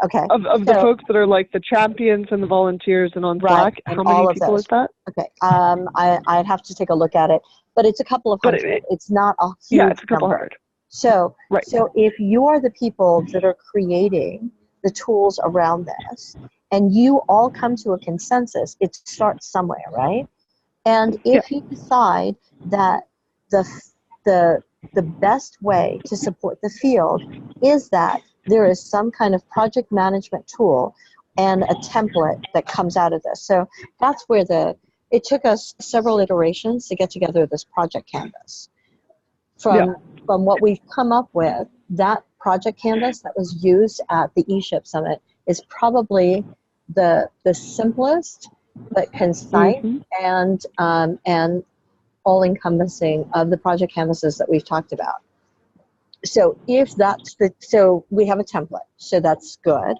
Okay. Of the folks that are like the champions and the volunteers and on Slack, right, how many people is that? Okay. I'd have to take a look at it, but it's a couple of hundred. It's not a huge yeah, it's a couple number. hundred. So, right. So if you are the people that are creating the tools around this, and you all come to a consensus, it starts somewhere, right? And if you decide that the best way to support the field is that there is some kind of project management tool and a template that comes out of this. So that's where it took us several iterations to get together this project canvas. From what we've come up with, that project canvas that was used at the ESHIP summit is probably the simplest but concise and all-encompassing of the project canvases that we've talked about. So so we have a template, so that's good.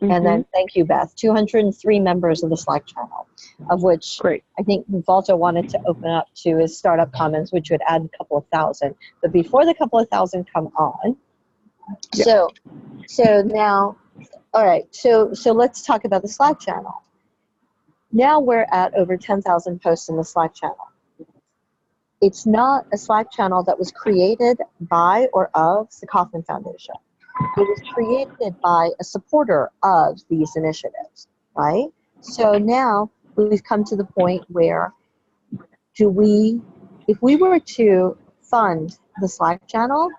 And then, thank you, Beth, 203 members of the Slack channel, of which I think we've also wanted to open up to is startup comments, which would add a couple of thousand. But before the couple of thousand come on, so now, all right, so let's talk about the Slack channel. Now we're at over 10,000 posts in the Slack channel. It's not a Slack channel that was created by or of the Kauffman Foundation. It was created by a supporter of these initiatives, right? So now we've come to the point where if we were to fund the Slack channel,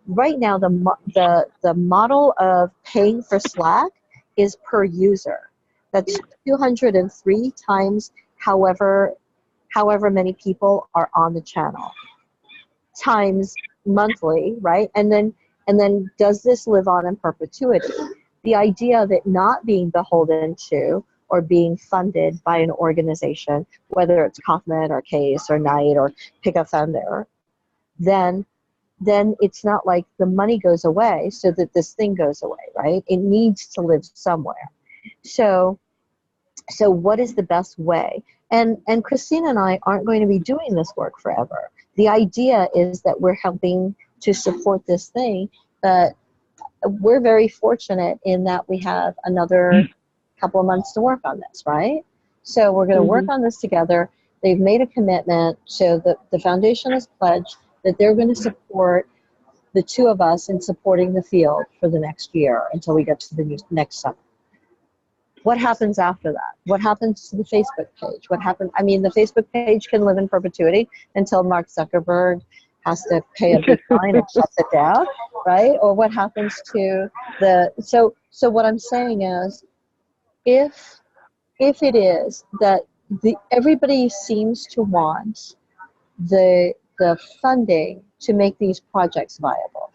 right now the model of paying for Slack is per user. That's 203 times however many people are on the channel, times monthly, right? And then does this live on in perpetuity? The idea of it not being beholden to or being funded by an organization, whether it's Kauffman or Case or Knight or pick a funder, then it's not like the money goes away so that this thing goes away, right? It needs to live somewhere. So what is the best way? And Christina and I aren't going to be doing this work forever. The idea is that we're helping to support this thing, but we're very fortunate in that we have another couple of months to work on this, right? So we're going to work on this together. They've made a commitment, so the foundation has pledged that they're going to support the two of us in supporting the field for the next year until we get to the next summer. What happens after that? What happens to the Facebook page? The Facebook page can live in perpetuity until Mark Zuckerberg has to pay a big fine and shuts it down, right? Or what happens to the, so what I'm saying is, if it is that everybody seems to want the funding to make these projects viable,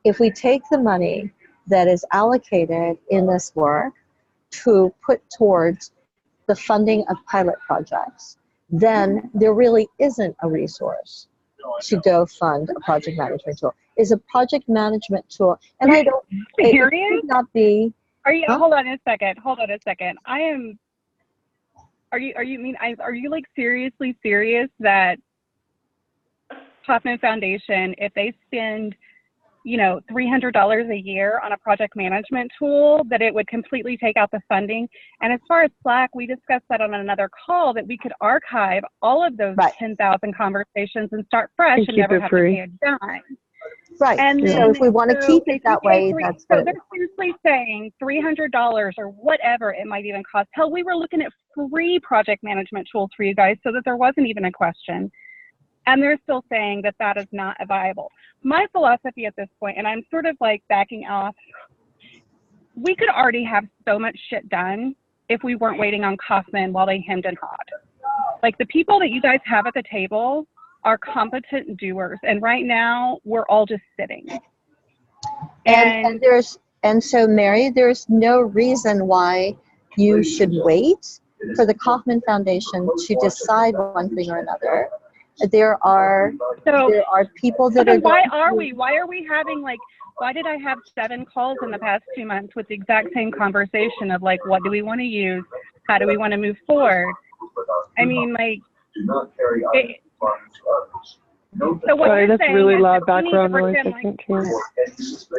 if we take the money that is allocated in this work to put towards the funding of pilot projects, then there really isn't a resource to go fund a project management tool. Is a project management tool, and I don't, it should not be. Are you, huh? hold on a second. Are you like seriously serious that Kaufman Foundation, if they spend, $300 a year on a project management tool, that it would completely take out the funding? And as far as Slack, we discussed that on another call, that we could archive all of those 10,000 conversations and start fresh and never have to pay a dime. Right. And so if we want to keep it that way, that's so good. they're seriously saying $300 or whatever it might even cost. Hell, we were looking at free project management tools for you guys so that there wasn't even a question. And they're still saying that that is not viable. My philosophy at this point, and I'm sort of like backing off, we could already have so much shit done if we weren't waiting on Kaufman while they hemmed and hawed. Like, the people that you guys have at the table are competent doers, and right now we're all just sitting. And so Mary, there's no reason why you should wait for the Kaufman Foundation to decide one thing or another. There are people that are. Why are we having, like, why did I have 7 calls in the past 2 months with the exact same conversation of, like, what do we want to use? How do we want to move forward? I mean, like, so what sorry, you're that's saying really is loud that we need to background noise. pretend I can't hear.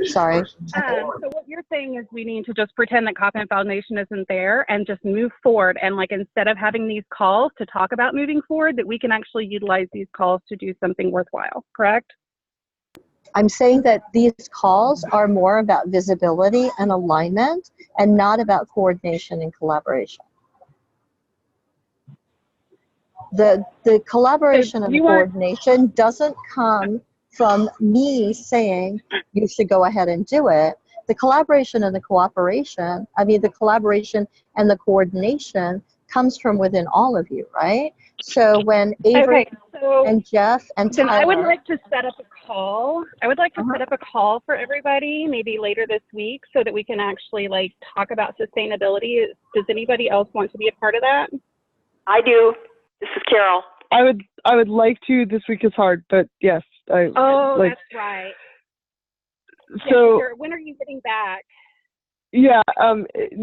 Sorry. So what you're saying is we need to just pretend that Kaufman Foundation isn't there and just move forward. And, like, instead of having these calls to talk about moving forward, that we can actually utilize these calls to do something worthwhile, correct? I'm saying that these calls are more about visibility and alignment and not about coordination and collaboration. The collaboration and the coordination doesn't come from me saying you should go ahead and do it. The collaboration and the cooperation, the collaboration and the coordination comes from within all of you, right? So when Avery and Jeff and Tyler, I would like to set up a call. I would like to set up a call for everybody, maybe later this week, so that we can actually, like, talk about sustainability. Does anybody else want to be a part of that? I do. This is Carol. I would like to. This week is hard, but yes. That's right. So when are you getting back? Yeah,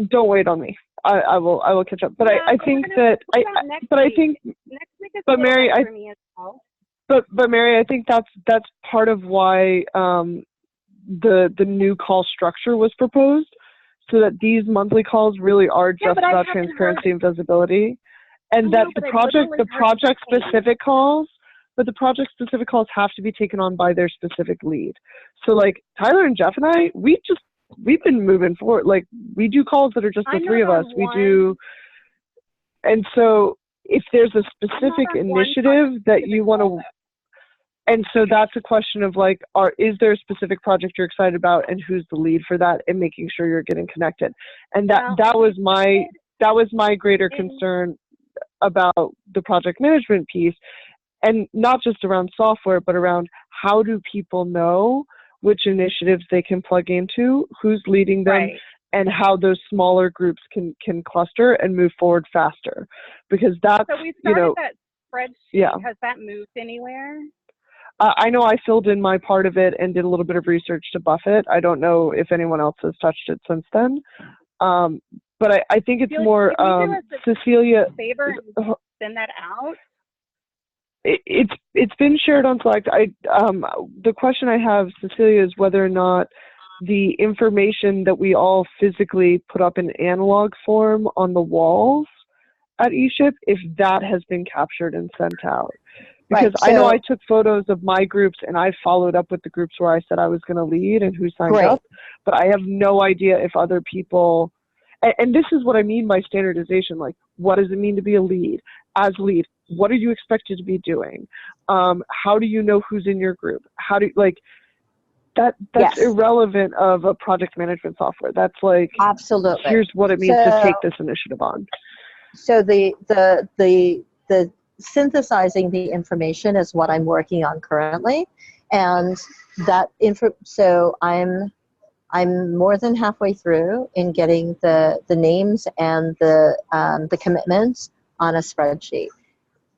don't wait on me. I will catch up. But yeah, I think that but Mary, but Mary, I think that's part of why the new call structure was proposed, so that these monthly calls really are just about transparency and visibility. And that the project specific calls have to be taken on by their specific lead. So, like, Tyler and Jeff and I, we've been moving forward. Like, we do calls that are just the 3 of us. We do. And so if there's a specific initiative that you want to, and so that's a question of, like, is there a specific project you're excited about, and who's the lead for that, and making sure you're getting connected. And that was my greater concern about the project management piece, and not just around software, but around how do people know which initiatives they can plug into, who's leading them, and how those smaller groups can cluster and move forward faster. Because that's, so we started that spreadsheet. Yeah. Has that moved anywhere? I know I filled in my part of it and did a little bit of research to buff it. I don't know if anyone else has touched it since then. But I think it's more Cecilia. Favor and send that out. It's been shared on Slack. The question I have, Cecilia, is whether or not the information that we all physically put up in analog form on the walls at ESHIP, if that has been captured and sent out. Because I know I took photos of my groups and I followed up with the groups where I said I was going to lead and who signed up, but I have no idea if other people. And this is what I mean by standardization. Like, what does it mean to be a lead? As lead, what are you expected to be doing? How do you know who's in your group? How do like that's Yes. irrelevant of a project management software. That's like, Absolutely. here's what it means to take this initiative on. So the synthesizing the information is what I'm working on currently, and so I'm more than halfway through in getting the names and the commitments on a spreadsheet.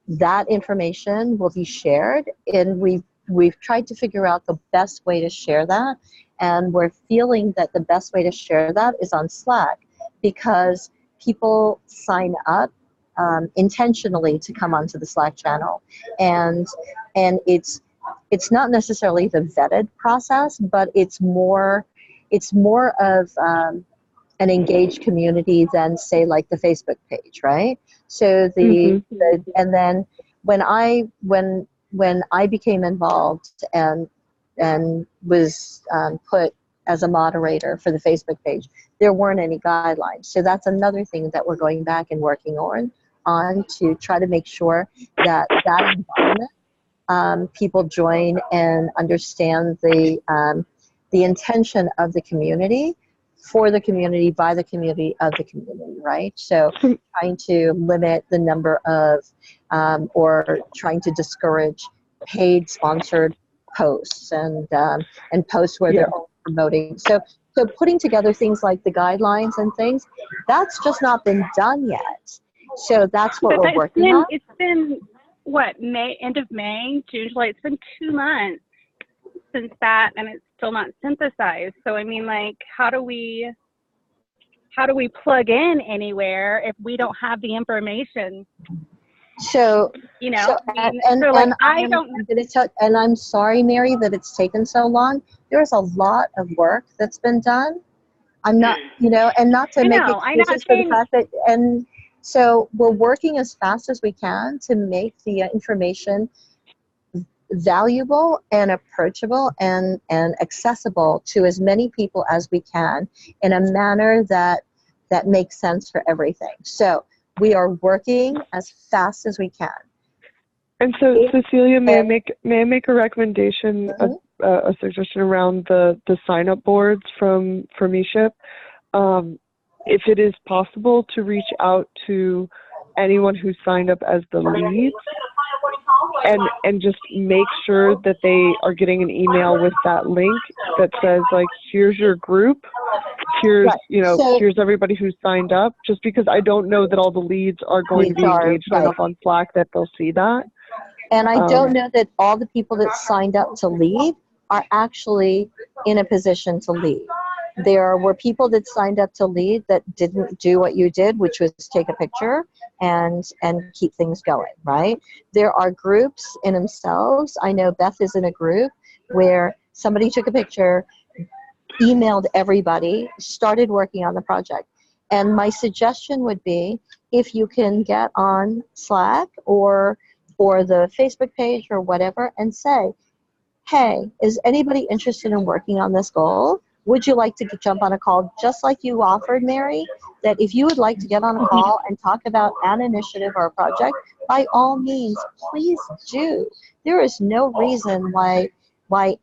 That information will be shared, and we've tried to figure out the best way to share that, and we're feeling that the best way to share that is on Slack, because people sign up intentionally to come onto the Slack channel, and it's not necessarily the vetted process, but it's more of an engaged community than, say, like the Facebook page, right? So and then when I became involved and was put as a moderator for the Facebook page, there weren't any guidelines. So that's another thing that we're going back and working on to try to make sure that environment, people join and understand the intention of the community, for the community, by the community, of the community, right? So trying to limit the number of, or trying to discourage paid sponsored posts and posts where they're promoting. So putting together things like the guidelines and things, that's just not been done yet. So that's what we're working on. It's been, what, end of May, June, July, it's been 2 months since that, and it's still not synthesized. So I mean, like, how do we plug in anywhere if we don't have the information? So you know, and I'm sorry, Mary, that it's taken so long. There's a lot of work that's been done. I'm not, and not to make excuses for the fact that, and so we're working as fast as we can to make the information valuable and approachable and accessible to as many people as we can in a manner that makes sense for everything. So we are working as fast as we can. And so, Cecilia, may I make a recommendation, a suggestion around the sign-up boards from ESHIP? If it is possible to reach out to anyone who signed up as the leads, and just make sure that they are getting an email with that link that says, like, here's your group, here's here's everybody who's signed up, just because I don't know that all the leads are going to be engaged enough on Slack that they'll see that. And I don't know that all the people that signed up to lead are actually in a position to lead. There were people that signed up to lead that didn't do what you did, which was take a picture and keep things going, right? There are groups in themselves. I know Beth is in a group where somebody took a picture, emailed everybody, started working on the project. And my suggestion would be, if you can get on Slack or the Facebook page or whatever and say, hey, is anybody interested in working on this goal? Would you like to jump on a call, just like you offered, Mary, that if you would like to get on a call and talk about an initiative or a project, by all means, please do. There is no reason why I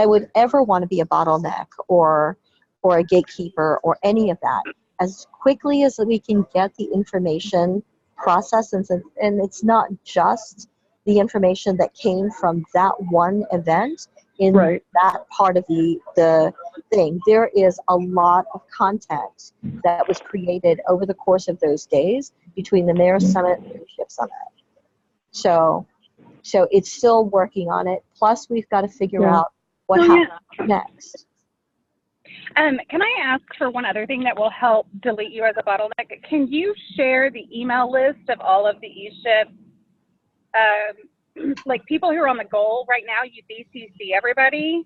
would ever want to be a bottleneck or a gatekeeper or any of that. As quickly as we can get the information processed, and it's not just the information that came from that one event in that part of the thing. There is a lot of context that was created over the course of those days between the Mayor's Summit and the ESHIP Summit. So it's still working on it. Plus, we've got to figure out what happens next. Can I ask for one other thing that will help delete you as a bottleneck? Can you share the email list of all of the ESHIP, like people who are on the goal right now? You BCC everybody,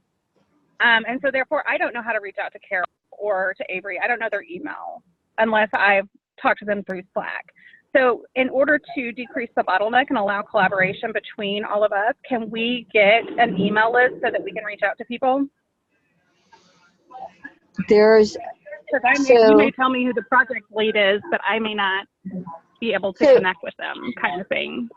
and so therefore I don't know how to reach out to Carol or to Avery. I don't know their email unless I've talked to them through Slack. So in order to decrease the bottleneck and allow collaboration between all of us, can we get an email list so that we can reach out to people? You may tell me who the project lead is, but I may not be able to So- connect with them, kind of thing.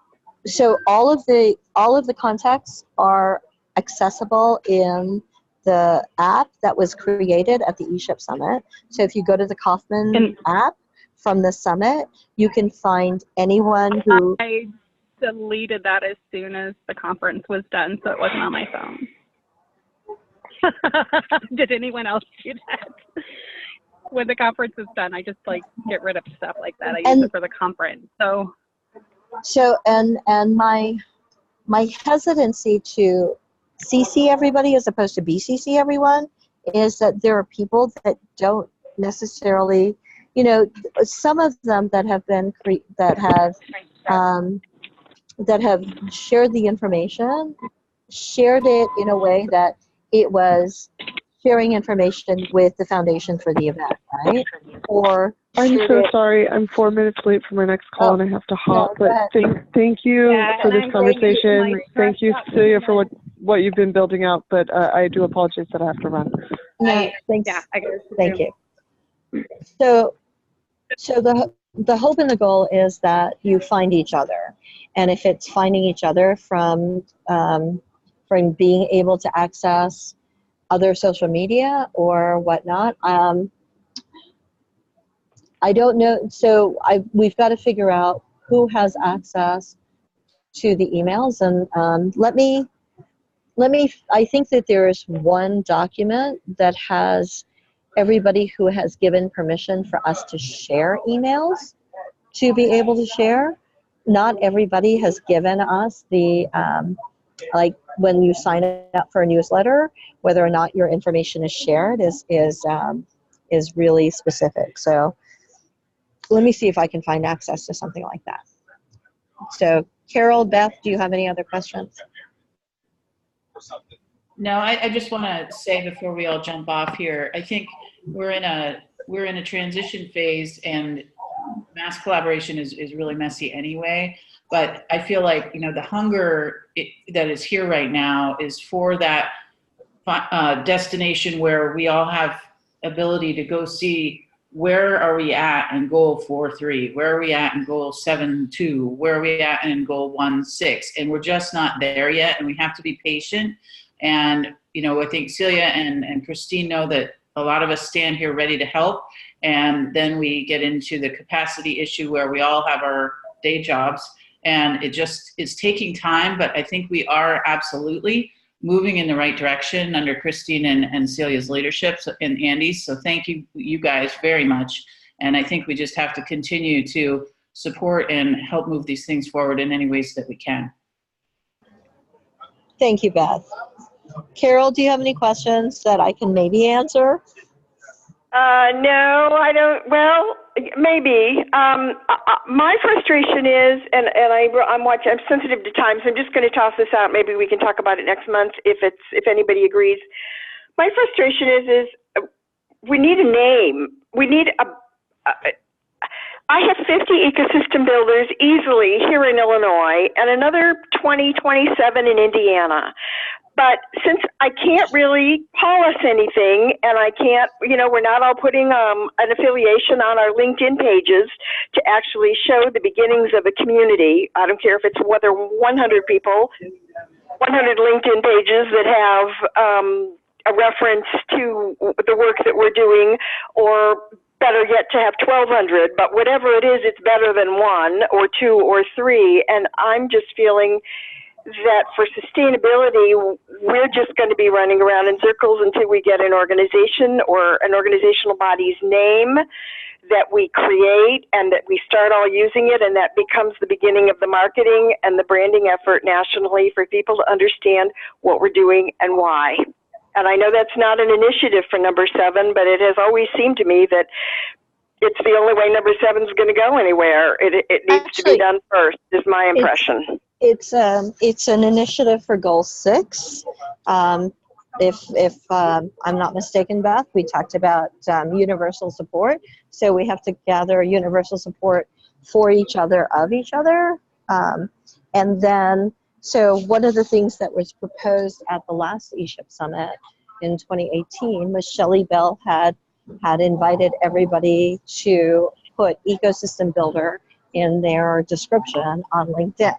So all of the contacts are accessible in the app that was created at the ESHIP Summit. So if you go to the Kaufman app from the summit, you can find anyone who... I deleted that as soon as the conference was done, so it wasn't on my phone. Did anyone else do that? When the conference is done, I just like get rid of stuff like that. I use it for the conference. So and my hesitancy to CC everybody as opposed to BCC everyone is that there are people that don't necessarily, you know, some of them that have been that have shared the information, shared it in a way that it was sharing information with the foundation for the event, right? Or I'm so sorry. I'm 4 minutes late for my next call and I have to hop. But thank you for this conversation. Thank you, Cecilia, for what you've been building out. But I do apologize that I have to run. No, thanks. yeah, I guess. Thank you. So the hope and the goal is that you find each other, and if it's finding each other from being able to access other social media or whatnot, I don't know. So we've got to figure out who has access to the emails, and let me. I think that there is one document that has everybody who has given permission for us to share emails to be able to share. Not everybody has given us the like when you sign up for a newsletter, whether or not your information is shared is really specific. So let me see if I can find access to something like that. So Carol, Beth, do you have any other questions? No, I just want to say before we all jump off here, I think we're in a transition phase, and mass collaboration is really messy anyway. But I feel like, you know, the hunger that is here right now is for that destination where we all have ability to go see where are we at in goal 4.3, where are we at in goal 7.2, where are we at in goal 1.6, and we're just not there yet, and we have to be patient. And, you know, I think Celia and Christine know that a lot of us stand here ready to help, and then we get into the capacity issue where we all have our day jobs, and it just is taking time, but I think we are absolutely moving in the right direction under Christine and Celia's leadership and Andy's. So thank you guys very much. And I think we just have to continue to support and help move these things forward in any ways that we can. Thank you, Beth. Carol, do you have any questions that I can maybe answer? No, I don't. Well, maybe. My frustration is, and I'm watching. I'm sensitive to time, so I'm just going to toss this out. Maybe we can talk about it next month if anybody agrees. My frustration is we need a name. We need I have 50 ecosystem builders easily here in Illinois, and another 27 in Indiana. But since I can't really polish anything, and I can't, you know, we're not all putting an affiliation on our LinkedIn pages to actually show the beginnings of a community. I don't care if it's whether 100 people, 100 LinkedIn pages that have a reference to the work that we're doing, or better yet to have 1,200, but whatever it is, it's better than 1 or 2 or 3. And I'm just feeling that for sustainability, we're just going to be running around in circles until we get an organization or an organizational body's name that we create and that we start all using it, and that becomes the beginning of the marketing and the branding effort nationally for people to understand what we're doing and why. And I know that's not an initiative for number 7, but it has always seemed to me that it's the only way number 7 is going to go anywhere. It needs to be done first, is my impression. It's an initiative for goal 6. If I'm not mistaken, Beth, we talked about universal support. So we have to gather universal support for each other, of each other. And then, so one of the things that was proposed at the last ESHIP Summit in 2018 was Shelley Bell had invited everybody to put ecosystem builder in their description on LinkedIn.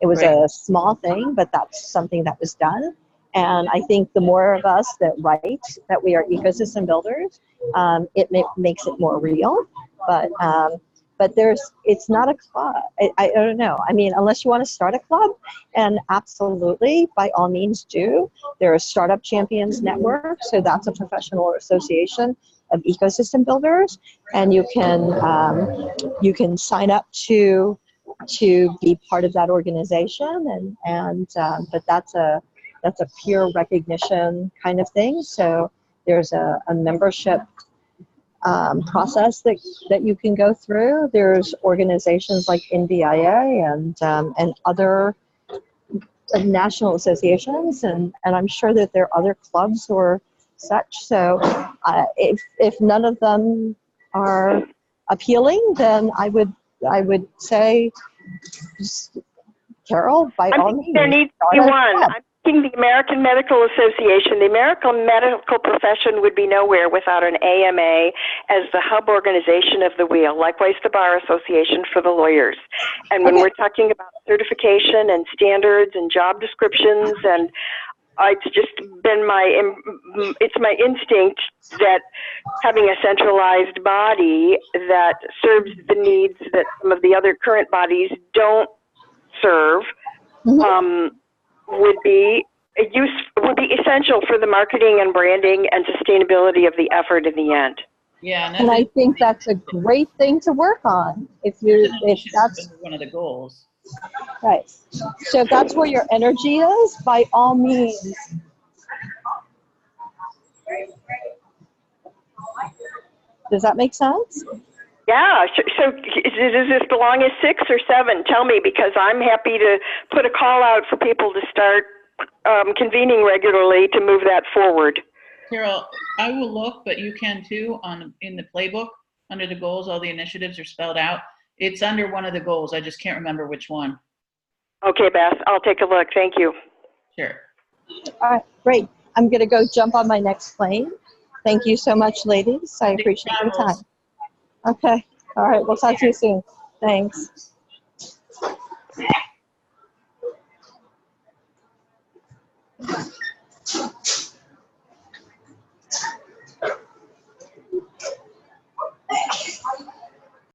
It was a small thing, but that's something that was done. And I think the more of us that write that we are ecosystem builders, makes it more real. But it's not a club. I don't know. I mean, unless you want to start a club, and absolutely, by all means do. There are Startup Champions Network, so that's a professional association of ecosystem builders, and you can sign up to be part of that organization, but that's a peer recognition kind of thing. So there's a membership process that you can go through. There's organizations like NBIA and other national associations, and I'm sure that there are other clubs or such. So if none of them are appealing, then I would say, Carol, by all means, there needs to be one. I'm thinking the American Medical Association. The American medical profession would be nowhere without an AMA as the hub organization of the wheel. Likewise, the Bar Association for the lawyers. And when we're talking about certification and standards and job descriptions, and it's just been it's my instinct that having a centralized body that serves the needs that some of the other current bodies don't serve would be essential for the marketing and branding and sustainability of the effort in the end. Yeah, and I think that's a great thing to work on. If that's one of the goals. Right. So if that's where your energy is, by all means. Does that make sense? Yeah, so does this belong as 6 or 7? Tell me, because I'm happy to put a call out for people to start convening regularly to move that forward. Carol, I will look, but you can too, in the playbook, under the goals, all the initiatives are spelled out. It's under one of the goals. I just can't remember which one. Okay, Beth, I'll take a look. Thank you. Sure. All right, great. I'm going to go jump on my next plane. Thank you so much, ladies. I appreciate your time. Okay. All right. We'll talk to you soon. Thanks.